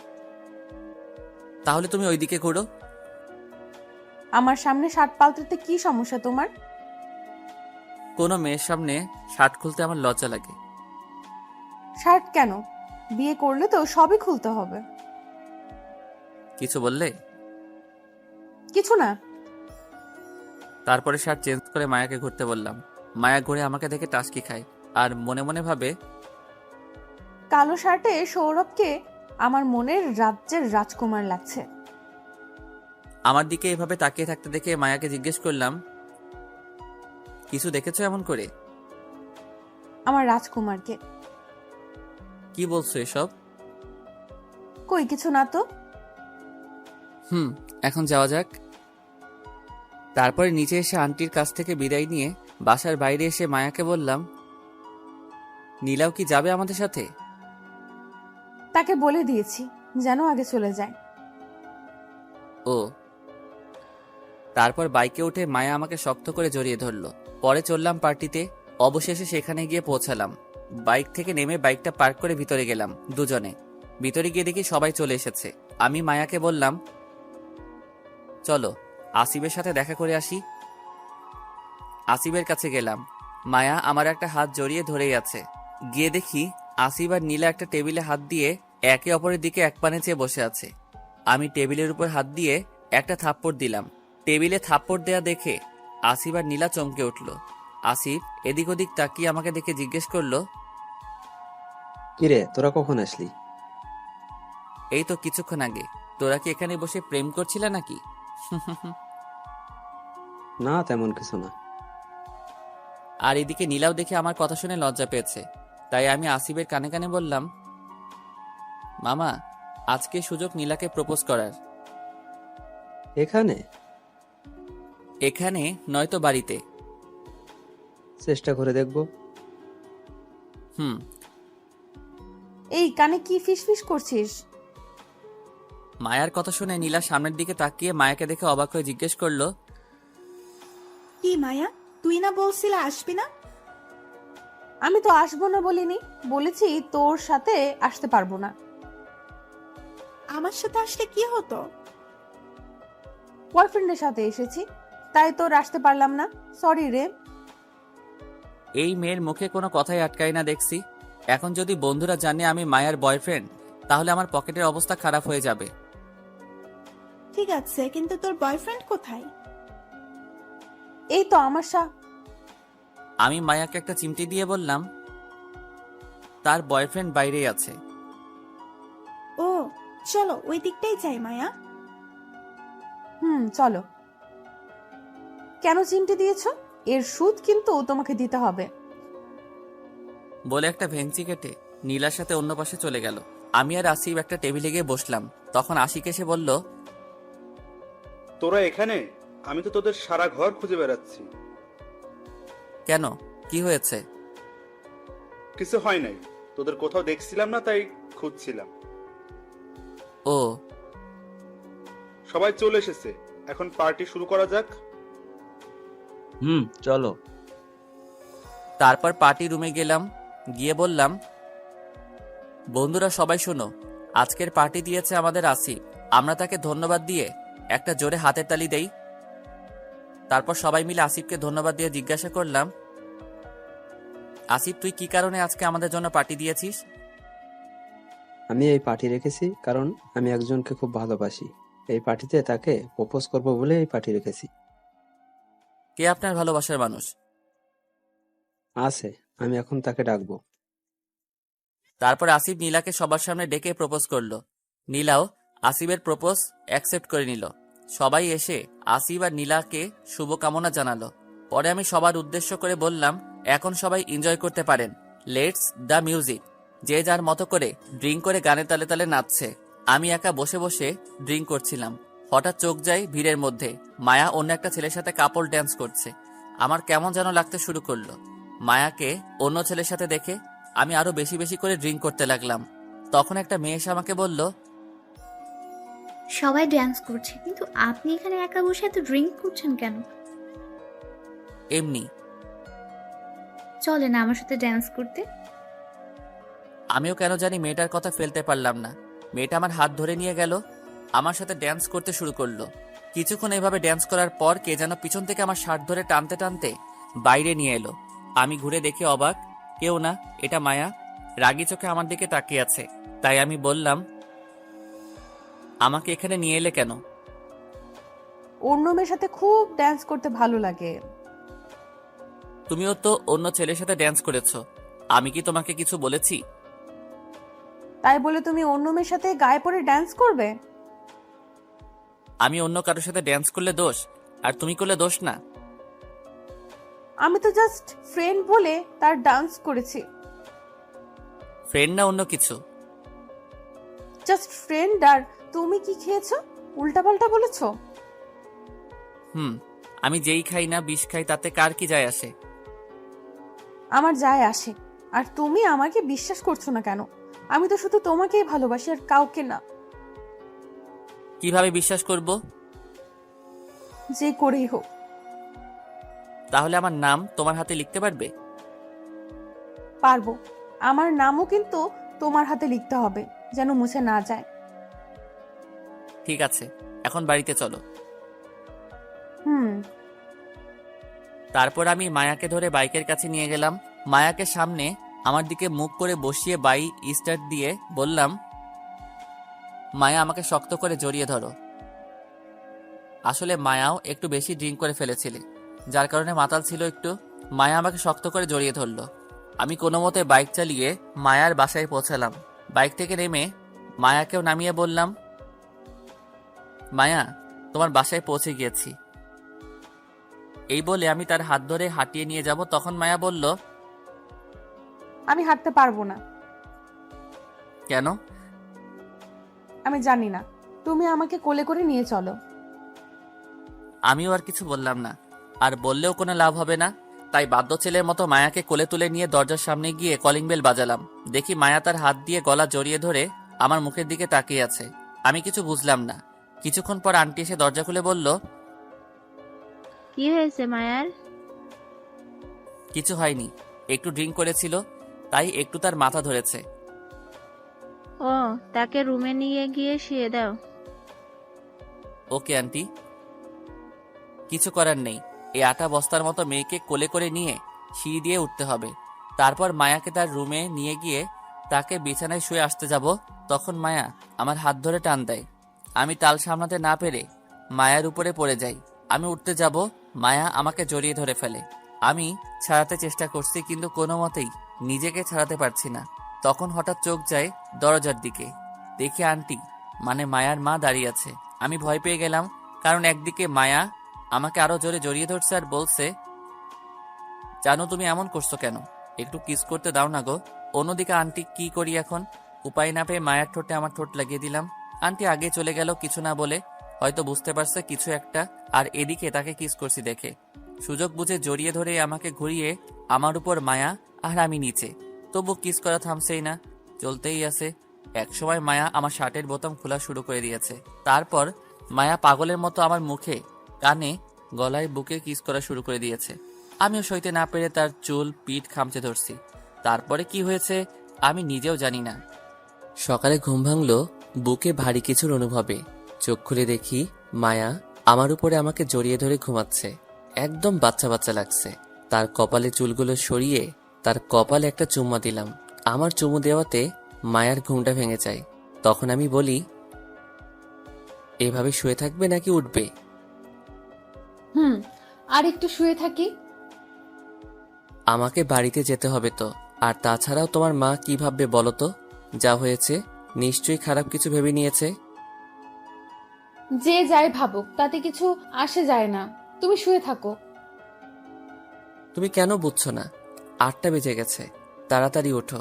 তাহলে তুমি ওইদিকে ঘুরো। আমার সামনে শার্ট পাল্টাতে কি সমস্যা তোমার? কোনো মেয়ের সামনে শার্ট খুলতে আমার লজ্জা লাগে। শার্ট কেন? বিয়ে করলে তো সবই খুলতে হবে। কিছু বললে? কিছু না। তারপরে শার্ট চেঞ্জ করে মায়াকে ঘুরতে বললাম। মায়া ঘুরে আমাকে দেখে টাসকি খায় আর মনে মনে ভাবে, কালো শার্টে সৌরভকে আমার মনের রাজ্যের রাজকুমার লাগছে। আমার দিকে এভাবে তাকিয়ে থাকতে দেখে মায়াকে জিজ্ঞেস করলাম, কিছু দেখেছো এমন করে? আমার রাজকুমারকে। কি বলছো এসব? কই কিছু না তো। এখন যাওয়া যাক। তারপরে নিচে এসে আন্টির কাছ থেকে বিদায় নিয়ে বাসার বাইরে এসে মায়াকে বললাম, নীলাও কি যাবে আমাদের সাথে? তাকে বলে দিয়েছি যেন আগে চলে যায়। ও। তারপর বাইকে উঠে মায়া আমাকে শক্ত করে জড়িয়ে ধরলো। পরে চললাম পার্টিতে। অবশেষে সেখানে গিয়ে পৌঁছালাম। বাইক থেকে নেমে বাইকটা পার্ক করে ভিতরে গেলাম দুজনে। ভিতরে গিয়ে দেখি সবাই চলে এসেছে। আমি মায়াকে বললাম, চলো আসিফের সাথে দেখা করে আসি। আসিফের কাছে গেলাম। মায়া আমার একটা হাত জড়িয়ে ধরেই আছে। গিয়ে দেখি আসিফ আর নীলা একটা টেবিলে হাত দিয়ে একে অপরের দিকে এক পানে চেয়ে বসে আছে। আমি টেবিলের উপর হাত দিয়ে একটা থাপ্পড় দিলাম। টেবিলে থাপ্পড় দেয়া দেখে আসিফ আর নীলা চমকে উঠল। আসিফ এদিক ওদিক তাকিয়ে আমাকে দেখে জিজ্ঞেস করলো, কিরে তোরা কখন আসলি? এই তো কিছুক্ষণ আগে। তোরা কি এখানে বসে প্রেম করছিলে নাকি? না, তেমন কিছু না। আর এদিকে নীলাও দেখে আমার কথা শুনে লজ্জা পেয়েছে। তাই আমি আসিফের কানে কানে বললাম, মামা, আজকে সুযোগ নীলাকে প্রপোজ করার। এখানে? এখানে নয়তো বাড়িতে। চেষ্টা করে দেখবো। এই কানে কি ফিসফিস করছিস? মায়ার কথা শুনে নীলা সামনের দিকে তাকিয়ে মায়াকে দেখে অবাক হয়ে জিজ্ঞেস করলো, কি মায়া, তুই না বলছিলা আসবি না? আমি তো আসবো না বলিনি, বলেছি তোর সাথে আসতে পারবো না। আমার সাথে আসলে কি হতো? বয়ফ্রেন্ডের সাথে এসেছি, তাই তোর আসতে পারলাম না, সরি রে। এই মেয়ের মুখে কোনো কথাই আটকায় না দেখছি। এখন যদি বন্ধুরা জানে আমি মায়ার বয়ফ্রেন্ড, তাহলে আমার পকেটের অবস্থা খারাপ হয়ে যাবে। ঠিক আছে, কিন্তু তোর বয়ফ্রেন্ড কোথায়? এই তো আমার আমি মায়াকে একটা চিমটি দিয়ে বললাম, তার বয়ফ্রেন্ড বাইরেই আছে। ও চলো ওই দিকটাই যাই মায়া। চলো। কেন চিমটি দিয়েছো? এর সুদ কিন্তু তোমাকে দিতে হবে। বলে একটা ভেংচি কেটে নীলার সাথে অন্য পাশে চলে গেল। আমি আর আসিফ একটা টেবিলে গিয়ে বসলাম। তখন আশিক এসে বলল, তোরা এখানে? আমি তো তোদের সারা ঘর খুঁজে বেড়াচ্ছি। কেন, কি হয়েছে? কিছু হয় নাই, তোদের কোথাও দেখছিলাম না তাই খুঁজছিলাম। ও। সবাই চলে এসেছে, এখন পার্টি শুরু করা যাক। চলো। তারপর পার্টি রুমে গেলাম। গিয়ে বললাম, বন্ধুরা সবাই শোনো, আজকের পার্টি দিয়েছে আমাদের আসিফ। আমরা তাকে ধন্যবাদ দিয়ে একটা জোরে হাতের তালি দেই। তারপর সবাই মিলে আসিফকে ধন্যবাদ দিয়ে জিজ্ঞাসা করলাম, আসিফ তুই কি কারণে আজকে আমাদের জন্য পার্টি দিয়েছিস? আমি এই পার্টি রেখেছি কারণ আমি একজনকে খুব ভালোবাসি। এই পার্টিতে তাকে প্রপোজ করব বলে এই পার্টি রেখেছি। কে আপনার ভালোবাসার মানুষ? আছে, আমি এখন তাকে ডাকবো। তারপর আসিফ নীলাকে সবার সামনে ডেকে প্রপোজ করলো। নীলাও আসিফের প্রপোজ অ্যাকসেপ্ট করে নিল। সবাই এসে আসিফ আর নীলাকে শুভকামনা জানালো। পরে আমি সবার উদ্দেশ্য করে বললাম, এখন সবাই এনজয় করতে পারেন, লেটস দ্য মিউজিক। যে যার মতো করে ড্রিঙ্ক করে গানের তালে তালে নাচছে। আমি একা বসে বসে ড্রিঙ্ক করছিলাম। হঠাৎ চোখ যায় ভিড়ের মধ্যে মায়া অন্য একটা ছেলের সাথে কাপল ড্যান্স করছে। আমার কেমন যেন লাগতে শুরু করলো। মায়াকে অন্য ছেলের সাথে দেখে আমি আরো বেশি বেশি করে ড্রিঙ্ক করতে লাগলাম। তখন একটা মেয়ে এসে আমাকে বলল, সবাই ড্যান্স করছে, কিন্তু আপনি এখানে একা বসে এত ড্রিঙ্ক করছেন কেন? এমনি। চলে না আমার সাথে ড্যান্স করতে? আমিও কেন জানি মেয়েটার কথা ফেলতে পারলাম না। মেয়েটা আমার হাত ধরে নিয়ে গেল, আমার সাথে ড্যান্স করতে শুরু করলো। কিছুক্ষণ এইভাবে ড্যান্স করার পর কে যেন পিছন থেকে আমার শার্ট ধরে টানতে টানতে বাইরে নিয়ে এলো। আমি ঘুরে দেখে অবাক, কেউ না, এটা মায়া। রাগী চোখে আমার দিকে তাকিয়ে আছে। তাই আমি বললাম, আমাকে এখানে নিয়ে এলে কেন? অন্য মেয়ের সাথে খুব ড্যান্স করতে ভালো লাগে। তুমিও তো অন্য ছেলের সাথে ড্যান্স করেছো, আমি কি তোমাকে কিছু বলেছি? তাই বলে তুমি অন্য মেয়ের সাথে গায়ে পড়ে ড্যান্স করবে? আমি অন্য কারোর সাথে ড্যান্স করলে দোষ, আর তুমি করলে দোষ না। আমি তো জাস্ট ফ্রেন্ড বলে তার ডান্স করেছি। ফ্রেন্ড না অন্য কিছু? Just friend. আর তুমি কি খেয়েছো? উল্টাপাল্টা বলেছো। আমি যেই খাই না বিষ খাই, তাতে কার কি যায় আসে? আমার যায় আসে। আর তুমি আমাকে বিশ্বাস করছো না কেন? আমি তো শুধু তোমাকেই ভালোবাসি, আর কাউকে না। কিভাবে বিশ্বাস করব? যে করেই হোক। তাহলে আমার নাম তোমার হাতে লিখতে পারবে? পারবো। আমার নামও কিন্তু তোমার হাতে লিখতে হবে, যেন মুছে না যায়। ঠিক আছে, এখন বাড়িতে চলো। তারপর তারপর আমি মায়াকে ধরে বাইকের কাছে নিয়ে গেলাম। মায়াকে সামনে আমার দিকে মুখ করে বসিয়ে বাইক স্টার্ট দিয়ে বললাম, মায়া আমাকে শক্ত করে জড়িয়ে ধরো। আসলে মায়াও একটু বেশি ড্রিঙ্ক করে ফেলেছিল, যার কারণে মাতাল ছিল একটু। মায়া আমাকে শক্ত করে জড়িয়ে ধরলো। আমি কোনো মতে বাইক চালিয়ে মায়ার বাসায় পৌঁছালাম। বাইক থেকে নেমে মায়াকেও নামিয়ে বললাম, মায়া, তোমার বাসায় পৌঁছে গিয়েছি। এই বলে আমি তার হাত ধরে হাঁটিয়ে নিয়ে যাব, তখন মায়া বলল, আমি হাঁটতে পারবো না। কেন? আমি জানি না। তুমি আমাকে কোলে করে নিয়ে চলো। আমিও আর কিছু বললাম না, আর বললেও কোনো লাভ হবে না, তাই বাধ্য ছেলের মতো মায়াকে কোলে তুলে নিয়ে দরজার সামনে গিয়ে কলিং বেল বাজালাম। দেখি মায়া তার হাত দিয়ে গলা জড়িয়ে ধরে আমার মুখের দিকে তাকিয়ে আছে। আমি কিছু বুঝলাম না। কিছুক্ষণ পর আন্টি এসে দরজা খুলে বলল, কি হয়েছে মায়ার? কিছু হয়নি, একটু ড্রিঙ্ক করেছিল, তাই একটু তার মাথা ধরেছে। ও, তাকে রুমে নিয়ে গিয়ে শুয়ে দাও। Okay aunty. কিছু করার নেই, এই আটা বস্তার মতো মেয়েকে কোলে করে নিয়ে সিঁড়ি দিয়ে উঠতে হবে। তারপর মায়াকে তার রুমে নিয়ে গিয়ে তাকে বিছানায় শুয়ে আসতে যাব, তখন মায়া আমার হাত ধরে টান দেয়। আমি তাল সামলাতে না পেরে মায়ার উপরে পড়ে যাই। আমি উঠতে যাব, মায়া আমাকে জড়িয়ে ধরে ফেলে। আমি ছাড়াতে চেষ্টা করছি, কিন্তু কোনো মতেই নিজেকে ছাড়াতে পারছি না। তখন হঠাৎ চোখ যায় দরজার দিকে। দেখি আন্টি, মানে মায়ার মা দাঁড়িয়ে আছে। আমি ভয় পেয়ে গেলাম, কারণ একদিকে মায়া আমাকে আরো জোরে জড়িয়ে ধরছে আর বলছে, জানো তুমি এমন করছো কেন? একটু কিস করতে দাও না গো। অন্যদিকে আন্টি, কি করি এখন? উপায় না পেয়ে মায়ের ঠোঁটে আমার ঠোঁট লাগিয়ে দিলাম। আন্টি আগে চলে গেল কিছু না বলে, হয়তো বুঝতে পারছে কিছু একটা। আর এদিকে তাকে কিস করছি দেখে সুযোগ বুঝে জড়িয়ে ধরে আমাকে ঘুরিয়ে আমার উপর মায়া, আর আমি নিচে। তবু কিস করা থামছেই না, চলতেই আছে। একসময় মায়া আমার শার্টের বোতাম খোলা শুরু করে দিয়েছে। তারপর মায়া পাগলের মতো আমার মুখে, কানে, গলায়, বুকে কিস করা শুরু করে দিয়েছে। আমিও সইতে না পেরে তার চুল, পিঠ খামচে ধরছি। তারপরে কি হয়েছে আমি নিজেও জানি না। সকালে ঘুম ভাঙলো বুকে ভারী কিছুর অনুভবে। চোখ খুলে দেখি মায়া আমার উপরে আমাকে জড়িয়ে ধরে ঘুমাচ্ছে। একদম বাচ্চা বাচ্চা লাগছে। তার কপালে চুলগুলো সরিয়ে তার কপালে একটা চুম্মা দিলাম। আমার চুমু দেওয়াতে মায়ার ঘুমটা ভেঙে যায়। তখন আমি বলি, এভাবে শুয়ে থাকবে নাকি উঠবে? আর একটু শুয়ে থাকি। আমাকে বাড়িতে যেতে হবে তো। আর তাছাড়াও তোমার মা কি ভাববে বলো তো? যা হয়েছে নিশ্চয়ই খারাপ কিছু ভেবে নিয়েছে। যে যাই ভাবুক, তাতে কিছু আসে যায় না। তুমি শুয়ে থাকো। তুমি কেন বুঝছো না? 8টা বেজে গেছে, তাড়াতাড়ি ওঠো।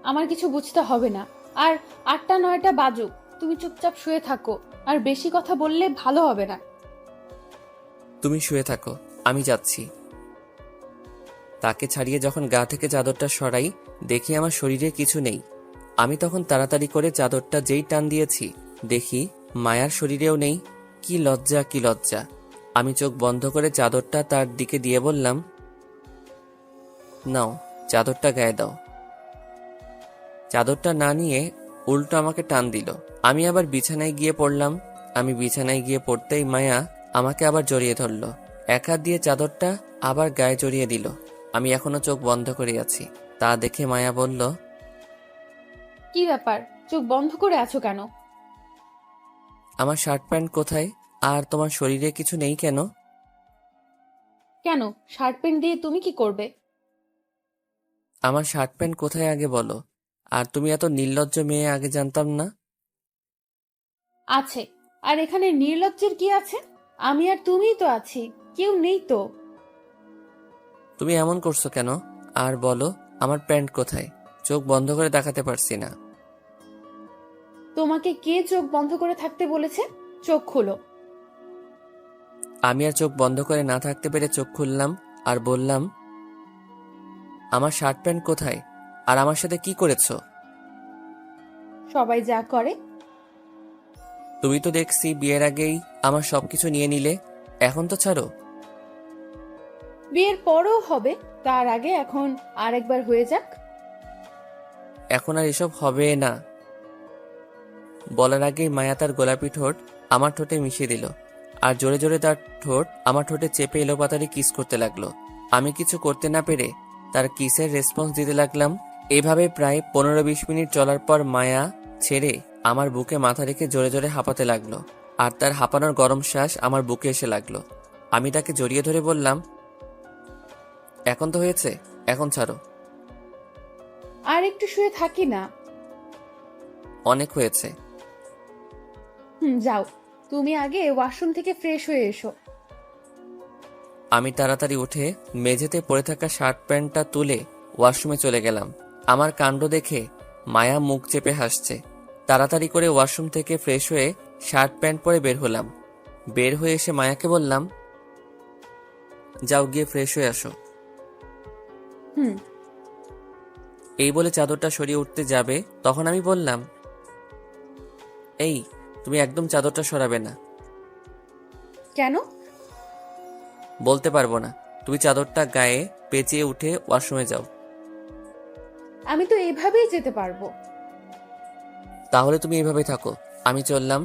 আমার কিছু বুঝতে হবে না। আর 8টা 9টা বাজুক, তুমি চুপচাপ শুয়ে থাকো। আর বেশি কথা বললে ভালো হবে না। তুমি শুয়ে থাকো, আমি যাচ্ছি। তাকে ছাড়িয়ে যখন গা থেকে চাদরটা সরাই, দেখি আমার শরীরে কিছু নেই। আমি তখন তাড়াতাড়ি করে চাদরটা যেই টান দিয়েছি, দেখি মায়ার শরীরেও নেই। কি লজ্জা, কি লজ্জা! আমি চোখ বন্ধ করে চাদরটা তার দিকে দিয়ে বললাম, নাও চাদরটা গায়ে দাও। চাদরটা না নিয়ে উল্টো আমাকে টান দিল। আমি আবার বিছানায় গিয়ে পড়লাম। আমি বিছানায় গিয়ে পড়তেই মায়া আমাকে আবার জড়িয়ে ধরল। এক হাত দিয়ে চাদরটা আবার গায়ে জড়িয়ে দিল। আমি এখনো চোখ বন্ধ করে আছি। তা দেখে মায়া বলল, কি ব্যাপার, চোখ বন্ধ করে আছো কেন? আমার শার্ট প্যান্ট কোথায়? আর তোমার শরীরে কিছু নেই কেন? কেন, শার্ট প্যান্ট দিয়ে তুমি কি করবে? আমার শার্ট প্যান্ট কোথায় আগে বলো। আর তুমি এত নির্লজ্জ মেয়ে আগে জানতাম না। আছে। আর এখানে নির্লজ্জের কি আছে? আমি আর তুমিই তো আছি, কেউ নেই তো। তুমি এমন করছো কেন? আর বলো, আমার প্যান্ট কোথায়? চোখ বন্ধ করে দেখাতে পারছি না। তোমাকে কে চোখ বন্ধ করে থাকতে বলেছে? চোখ খুলো। আমি আর চোখ বন্ধ করে না থাকতে পেরে চোখ খুললাম আর বললাম, আমার শার্ট প্যান্ট কোথায়? আর আমার সাথে কি করেছো? সবাই যা করে। তুমি তো দেখছি বিয়ের আগেই আমার সবকিছু নিয়ে নিলে, এখন তো ছাড়ো। বিয়ের পরও হবে, তার আগে এখন আরেকবার হয়ে যাক। এখন আর এসব হবে না। বলার আগেই মায়া তার গোলাপি ঠোঁট আমার ঠোঁটে মিশিয়ে দিল আর জোরে জোরে তার ঠোঁট আমার ঠোঁটে চেপে এলোপাতাড়ি কিস করতে লাগলো। আমি কিছু করতে না পেরে তার কিসের রেসপন্স দিতে লাগলাম। এভাবে প্রায় 15-20 মিনিট চলার পর মায়া ছেড়ে আমার বুকে মাথা রেখে জোরে জোরে হাঁপাতে লাগলো আর তার হাঁপানোর গরম শ্বাস আমার বুকে এসে লাগলো। আমি তাকে জড়িয়ে ধরে বললাম, এখন তো হয়েছে, এখন ছাড়ো। আর একটু শুয়ে থাকি না? অনেক হয়েছে। যাও, তুমি আগে ওয়াশরুম থেকে ফ্রেশ হয়ে এসো। আমি তাড়াতাড়ি উঠে মেঝেতে পড়ে থাকা শার্ট প্যান্টটা তুলে ওয়াশরুমে চলে গেলাম। আমার কাণ্ড দেখে মায়া মুখ চেপে হাসছে। তাড়াতাড়ি করে ওয়াশরুম থেকে ফ্রেশ হয়ে শার্ট প্যান্ট পরে বের হলাম। বের হয়ে এসে মায়াকে বললাম, যাও গিয়ে ফ্রেশ হয়ে আসো। হুম। এই বলে চাদরটা সরিয়ে উঠতে যাবে, তখন আমি বললাম, এই তুমি একদম চাদরটা সরাবে না। কেন? বলতে পারবো না। তুমি চাদরটা গায়ে পেঁচিয়ে উঠে ওয়াশরুমে যাও। আমি তো এভাবেই যেতে পারবো। তাহলে তুমি এভাবে থাকো, আমি চললাম।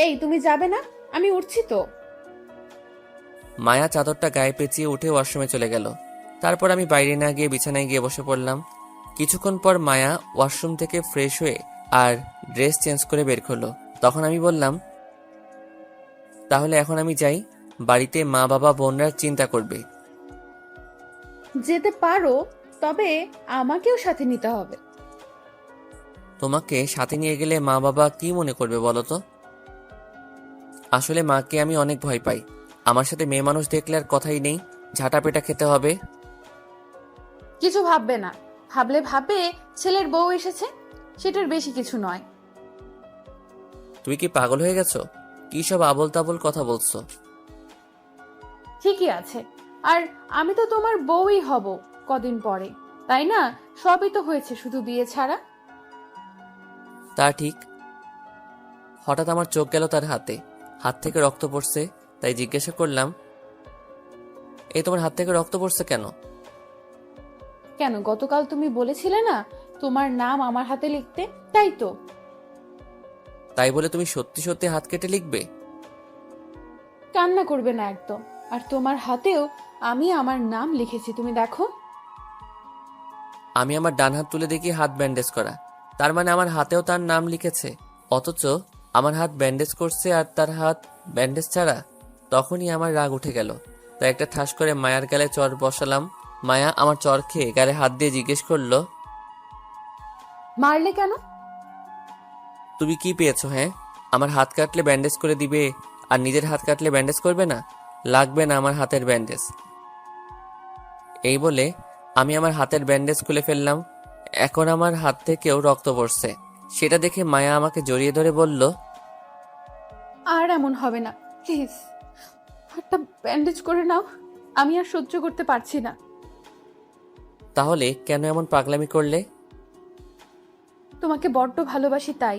এই, তুমি যাবে না? আমি উঠছি তো। মায়া চাদরটা গায়ে পেঁচিয়ে উঠে ওয়াশরুমে চলে গেল। তারপর আমি বাইরে না গিয়ে বিছানায় গিয়ে বসে পড়লাম। কিছুক্ষণ পর মায়া ওয়াশরুম থেকে ফ্রেশ হয়ে আর ড্রেস চেঞ্জ করে বের করলো। তখন আমি বললাম, তাহলে এখন আমি যাই, বাড়িতে মা বাবা বোনরা চিন্তা করবে। যেতে পারো, তবে আমাকেও সাথে নিতে হবে। তোমাকে সাথে নিয়ে গেলে মা বাবা কি মনে করবে বলো তো? আসলে মাকে আমি অনেক ভয় পাই। আমার সাথে মেয়ে মানুষ দেখলে আর কথাই নেই, ঝাঁটা পেটা খেতে হবে। কিছু ভাববে না, ভাবলে ভাববে ছেলের বউ এসেছে, সেটার বেশি কিছু নয়। তুই কি পাগল হয়ে গেছো? কি সব আবল তাবল কথা বলছো? ঠিকই আছে, আর আমি তো তোমার বউই হব কদিন পরে, তাই না? সবই তো হয়েছে, শুধু বিয়ে ছাড়া। তা ঠিক। হঠাৎ আমার চোখ গেল তার হাতে। হাত থেকে রক্ত পড়ছে, তাই জিজ্ঞাসা করলাম, এই তোমার হাত থেকে রক্ত পড়ছে কেন? কেন, গতকাল তুমি বলেছিলে না তোমার নাম আমার হাতে লিখতে, তাই তো। তাই বলে তুমি সত্যি সত্যি হাত কেটে লিখবে? কান্না করবে না একদম। আর তোমার হাতেও আমি আমার নাম লিখেছি, তুমি দেখো। আমি আমার ডান হাত তুলে দেখি হাত ব্যান্ডেজ করা। তার মানে আমার হাতেও তার নাম লিখেছে, অথচ আমার হাত ব্যান্ডেজ করছে আর তার হাত ব্যান্ডেজ ছাড়া। তখনই আমার রাগ উঠে গেল, তাই একটা ঠাস করে মায়ার গালে চর বসালাম। মায়া আমার চর খেয়ে গালে হাত দিয়ে জিজ্ঞেস করলো, মারলে কেন? তুমি কি পেয়েছো? হ্যাঁ, আমার হাত কাটলে ব্যান্ডেজ করে দিবে আর নিজের হাত কাটলে ব্যান্ডেজ করবে না? লাগবে না আমার হাতের ব্যান্ডেজ। এই বলে আমি আমার হাতের ব্যান্ডেজ খুলে ফেললাম। এখন আমার হাত থেকেও রক্ত পড়ছে। সেটা দেখে মায়া আমাকে জড়িয়ে ধরে বলল, আর এমন হবে না, প্লিজ হাতটা ব্যান্ডেজ করে নাও, আমি আর সহ্য করতে পারছি না। তাহলে কেন এমন পাগলামি করলে? তোমাকে বড্ড ভালোবাসি তাই।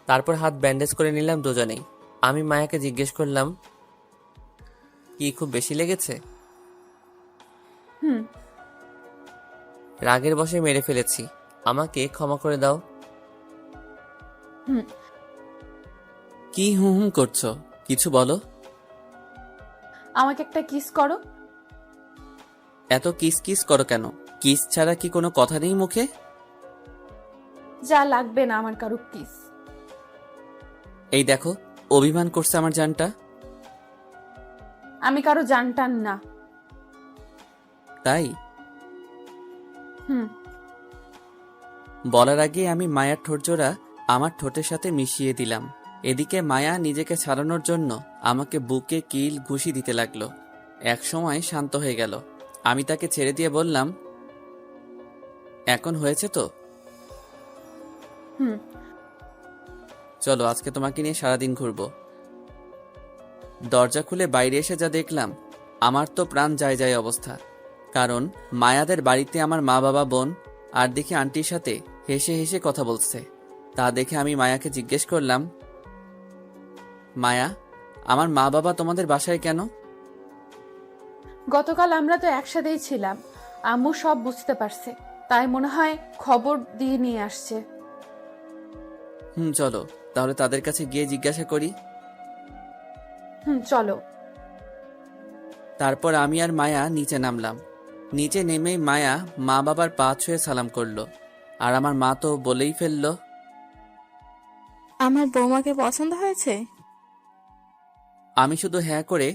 তারপর হাত ব্যান্ডেজ করে নিলাম দুজনেই। আমি মায়াকে জিজ্ঞেস করলাম, কি খুব বেশি লেগেছে? হুম। রাগের বশে মেরে ফেলেছি, আমাকে ক্ষমা করে দাও। হুম। কি হুম হুম করছো? কিছু বলো। আমাকে একটা কিস করো। এত কিস কিস করো কেন? কিস ছাড়া কি কোনো কথা নেই মুখে? যা লাগবে না আমার কারো কিস। এই দেখো, অভিমান করছে আমার জানটা। আমি কারো জানটান না। তাই হুম। বলার আগে আমি মায়ার ঠোঁটজোড়া আমার ঠোঁটের সাথে মিশিয়ে দিলাম। এদিকে মায়া নিজেকে ছাড়ানোর জন্য আমাকে বুকে কিল ঘুষি দিতে লাগলো। এক সময় শান্ত হয়ে গেল। আমি তাকে ছেড়ে দিয়ে বললাম, এখন হয়েছে তো? হুম। চলো, আজকে তোমাকে নিয়ে সারাদিন ঘুরবো। দরজা খুলে বাইরে এসে যা দেখলাম, আমার তো প্রাণ যায় যায় অবস্থা। কারণ মায়াদের বাড়িতে আমার মা বাবা বোন আর দেখি আন্টির সাথে হেসে হেসে কথা বলছে। তা দেখে আমি মায়াকে জিজ্ঞেস করলাম, মায়া, আমার মা বাবা তোমাদের বাসায় কেন? গতকাল আমরা তো একসাথেই ছিলাম, আম্মু সব বুঝতে পারছে, তাই মনে হয় খবর দিয়ে নিয়ে আসছে। চলো তাহলে তাদের কাছে গিয়ে জিজ্ঞাসা করি। চলো। তারপর আমি আর মায়া নিচে নামলাম। নিচে নেমেই মায়া মা বাবার পা ছুঁয়ে সালাম করলো। আর আমার মা তো বলেই ফেললো, আমার বৌমাকে পছন্দ হয়েছে? আমি শুধু হ্যাঁ করে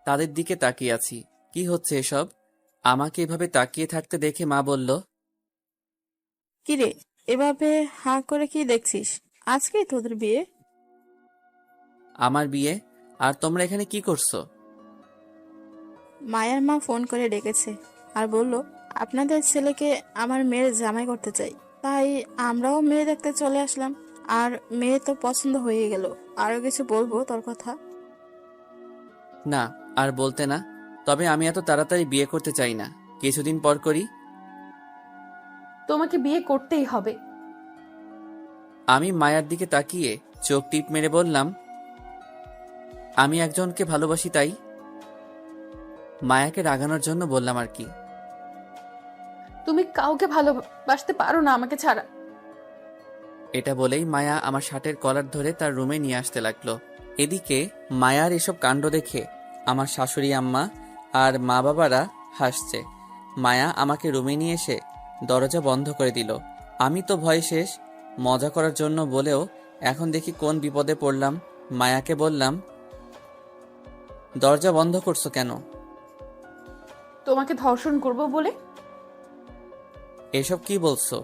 তাদের দিকে তাকিয়ে আছি। কি হচ্ছে এসব? আমাকে এভাবে তাকিয়ে থাকতে দেখে মা বলল, কিরে, এভাবে হাঁ করে কি দেখছিস? আজকেই তোদের বিয়ে? আমার বিয়ে? আর তোমরা এখানে কি করছো? মায়ের মা ফোন করে ডেকেছে আর বলল আপনাদের ছেলেকে আমার মেয়ের জামাই করতে চাই। তাই আমরাও মেয়ে দেখতে চলে আসলাম। আর মেয়ে তো পছন্দ হয়ে গেল। আরো কিছু বলবো তোর কথা? না, আর বলতে না। তবে আমি এত তাড়াতাড়ি বিয়ে করতে চাই না, কিছুদিন পর করি। তোমাকে বিয়ে করতেই হবে। আমি মায়ার দিকে তাকিয়ে চোখ টিপ মেরে বললাম, আমি একজনকে ভালোবাসি তাই। মায়াকে রাগানোর জন্য বললাম আর কি। তুমি কাউকে ভালোবাসতে পারো না আমাকে ছাড়া। এটা বলেই মায়া আমার শার্টের কলার ধরে তার রুমে নিয়ে আসতে লাগলো। এদিকে মায়ার এসব কাণ্ড দেখে আমার শাশুড়ি আম্মা আর মা বাবারা হাসছে। মায়া আমাকে রুমে নিয়ে এসে দরজা বন্ধ করে দিল। আমি তো ভয় শেষ। মজা করার জন্য বলেও এখন দেখি কোন বিপদে পড়লাম। মায়াকে বললাম, দরজা বন্ধ করছো কেন? তোমাকে ধর্ষণ করব বলে। এসব কি বলছো?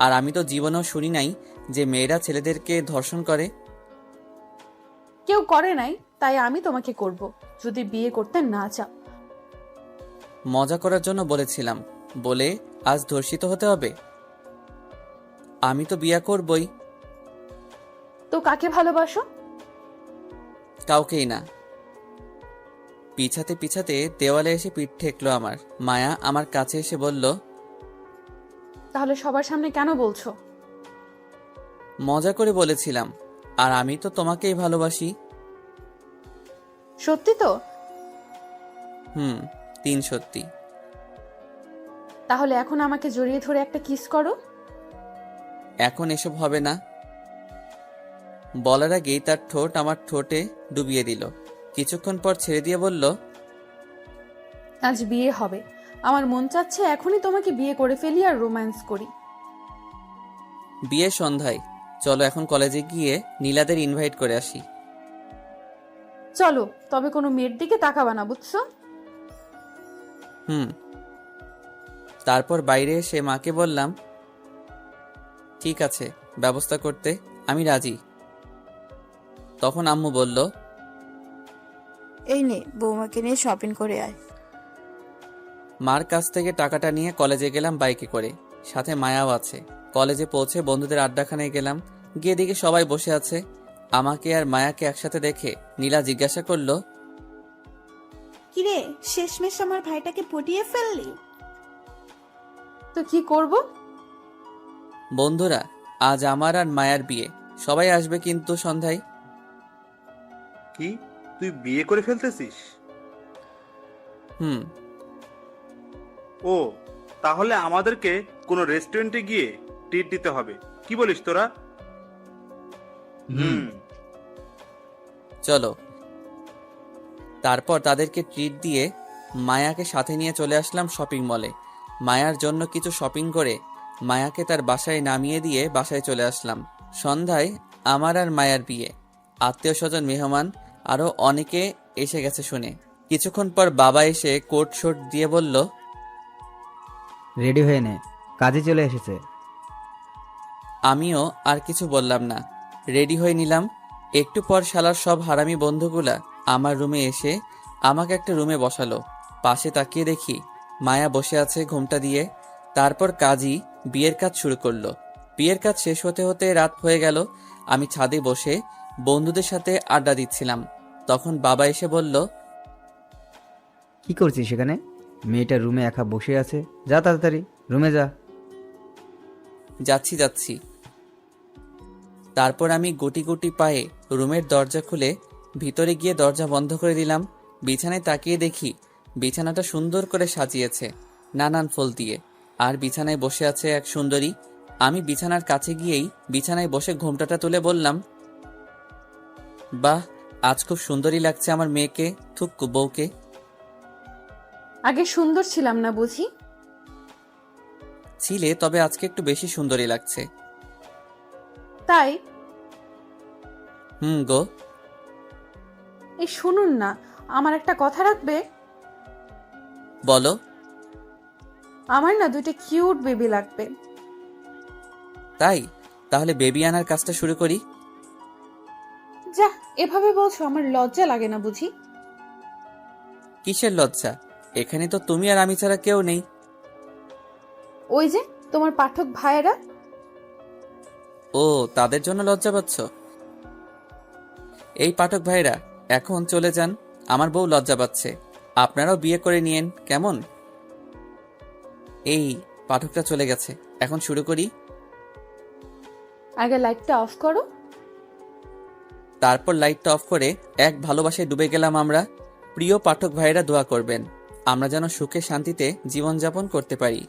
আর আমি তো জীবনেও শুনি নাই যে মেয়েরা ছেলেদেরকে ধর্ষণ করে। কেউ করে নাই, তাই আমি তোমাকে করব, যদি বিয়ে করতে না চাও। মজা করার জন্য বলেছিলাম বলে আজ ধর্ষিত হতে হবে? আমি তো বিয়ে করবই। তো কাকে ভালোবাসো? কাউকেই না। পিছাতে পিছাতে দেওয়ালে এসে পিঠ ঠেকলো আমার। মায়া আমার কাছে এসে বলল, তাহলে সবার সামনে কেন বলছো? মজা করে বলেছিলাম, আর আমি তো তোমাকেই ভালোবাসি। সত্যি তো? 3 সত্যি। তাহলে এখন আমাকে জড়িয়ে ধরে একটা কিস করো। এখন এসব হবে না। বলার আগেই তার ঠোঁট আমার ঠোঁটে ডুবিয়ে দিল। কিছুক্ষণ পর ছেড়ে দিয়ে বলল, আজ বিয়ে হবে। আমার মন চাচ্ছে এখনই তোমাকে বিয়ে করে ফেলি আর রোম্যান্স করি। বিয়ে সন্ধ্যায়। চলো এখন কলেজে গিয়ে নীলাদের ইনভাইট করে আসি। চলো, তবে কোনো মেয়ের দিকে তাকাবা না, বুঝছো? তারপর বাইরে এসে মাকে বললাম, ঠিক আছে, ব্যবস্থা করতে আমি রাজি। তখন আম্মু বলল, এই নে, বৌমাকে নিয়ে শপিং করে আয়। মার কাছ থেকে টাকাটা নিয়ে কলেজে গেলাম বাইকে করে, সাথে মায়াও আছে। কলেজে পৌঁছে বন্ধুদের আড্ডাখানায় গেলাম। গিয়ে দেখি সবাই বসে আছে। আমাকে আর মায়াকে একসাথে দেখে নীলা জিজ্ঞাসা করলো, কিরে, শেষমেশ আমার ভাইটাকে পটিয়ে ফেললি? তো কি করব? বন্ধুরা, আজ আমার আর মায়ার বিয়ে। সবাই আসবে কিন্তু সন্ধ্যায়। কি, তুই বিয়ে করে ফেলতেছিস? ও, তাহলে আমাদেরকে কোনো রেস্টুরেন্টে গিয়ে ট্রিট দিতে হবে। কি বলিস তোরা? চলো। তারপর তাদেরকে ট্রিট দিয়ে মায়াকে সাথে নিয়ে চলে আসলাম শপিং মলে। মায়ার জন্য কিছু শপিং করে মায়াকে তার বাসায় নামিয়ে দিয়ে বাসায় চলে আসলাম। সন্ধ্যায় আমার আর মায়ার বিয়ে। আত্মীয় স্বজন, মেহমান আরো অনেকে এসে গেছে শুনে। কিছুক্ষণ পর বাবা এসে কোট শোট দিয়ে বলল, রেডি হয়ে নে, কাজে চলে এসেছে। আমিও আর কিছু বললাম না, রেডি হয়ে নিলাম। একটু পর শালার সব হারামি বন্ধুগুলা আমার রুমে এসে আমাকে একটা রুমে বসালো। পাশে তাকিয়ে দেখি মায়া বসে আছে ঘোমটা দিয়ে। তারপর কাজী বিয়ের কাজ শুরু করলো। বিয়ের কাজ শেষ হতে হতে রাত হয়ে গেল। আমি ছাদে বসে বন্ধুদের সাথে আড্ডা দিচ্ছিলাম। তখন বাবা এসে বলল, কি করছিস সেখানে? মেয়েটা রুমে একা বসে আছে, যা তাড়াতাড়ি রুমে যা। যাচ্ছি। তারপর আমি গুটি গুটি পায়ে রুমের দরজা খুলে ভিতরে গিয়ে দরজা বন্ধ করে দিলাম। বিছানায় তাকিয়ে দেখি বিছানাটা সুন্দর করে সাজিয়েছে নানান ফুল দিয়ে, আর বিছানায় বসে আছে এক সুন্দরী। আমি বিছানার কাছে গিয়েই বিছানায় বসে ঘোমটাটা তুলে বললাম, বাহ, আজ খুব সুন্দরী লাগছে আমার মেয়েকে, থুক্কু বউকে। আগে সুন্দর ছিলাম না বুঝি? ছিলে, তবে আজকে একটু বেশি সুন্দরী লাগছে। তাই? গো। এই শুনুন না, আমার একটা কথা রাখবে? বলো। আমার না দুইটা কিউট বেবি লাগবে। তাই? তাহলে বেবি আনার কাজটা শুরু করি। যা, এভাবে বলছো, আমার লজ্জা লাগে না বুঝি? কিসের লজ্জা? এখানে তো তুমি আর আমি ছাড়া কেউ নেই। ওই যে তোমার পাঠক ভাইয়েরা। ও, তাদের জন্য লজ্জা পাচ্ছ? এই পাঠক ভাইরা এখন চলে যান, আমার বউ লজ্জা পাচ্ছে। আপনারাও বিয়ে করে নিয়েন, কেমন? এই পাঠকটা চলে গেছে, এখন শুরু করি। আগে লাইটটা অফ করো। তারপর লাইটটা অফ করে এক ভালোবাসায় ডুবে গেলাম আমরা। প্রিয় পাঠক ভাইরা দোয়া করবেন আমরা যেন সুখে শান্তিতে জীবনযাপন করতে পারি।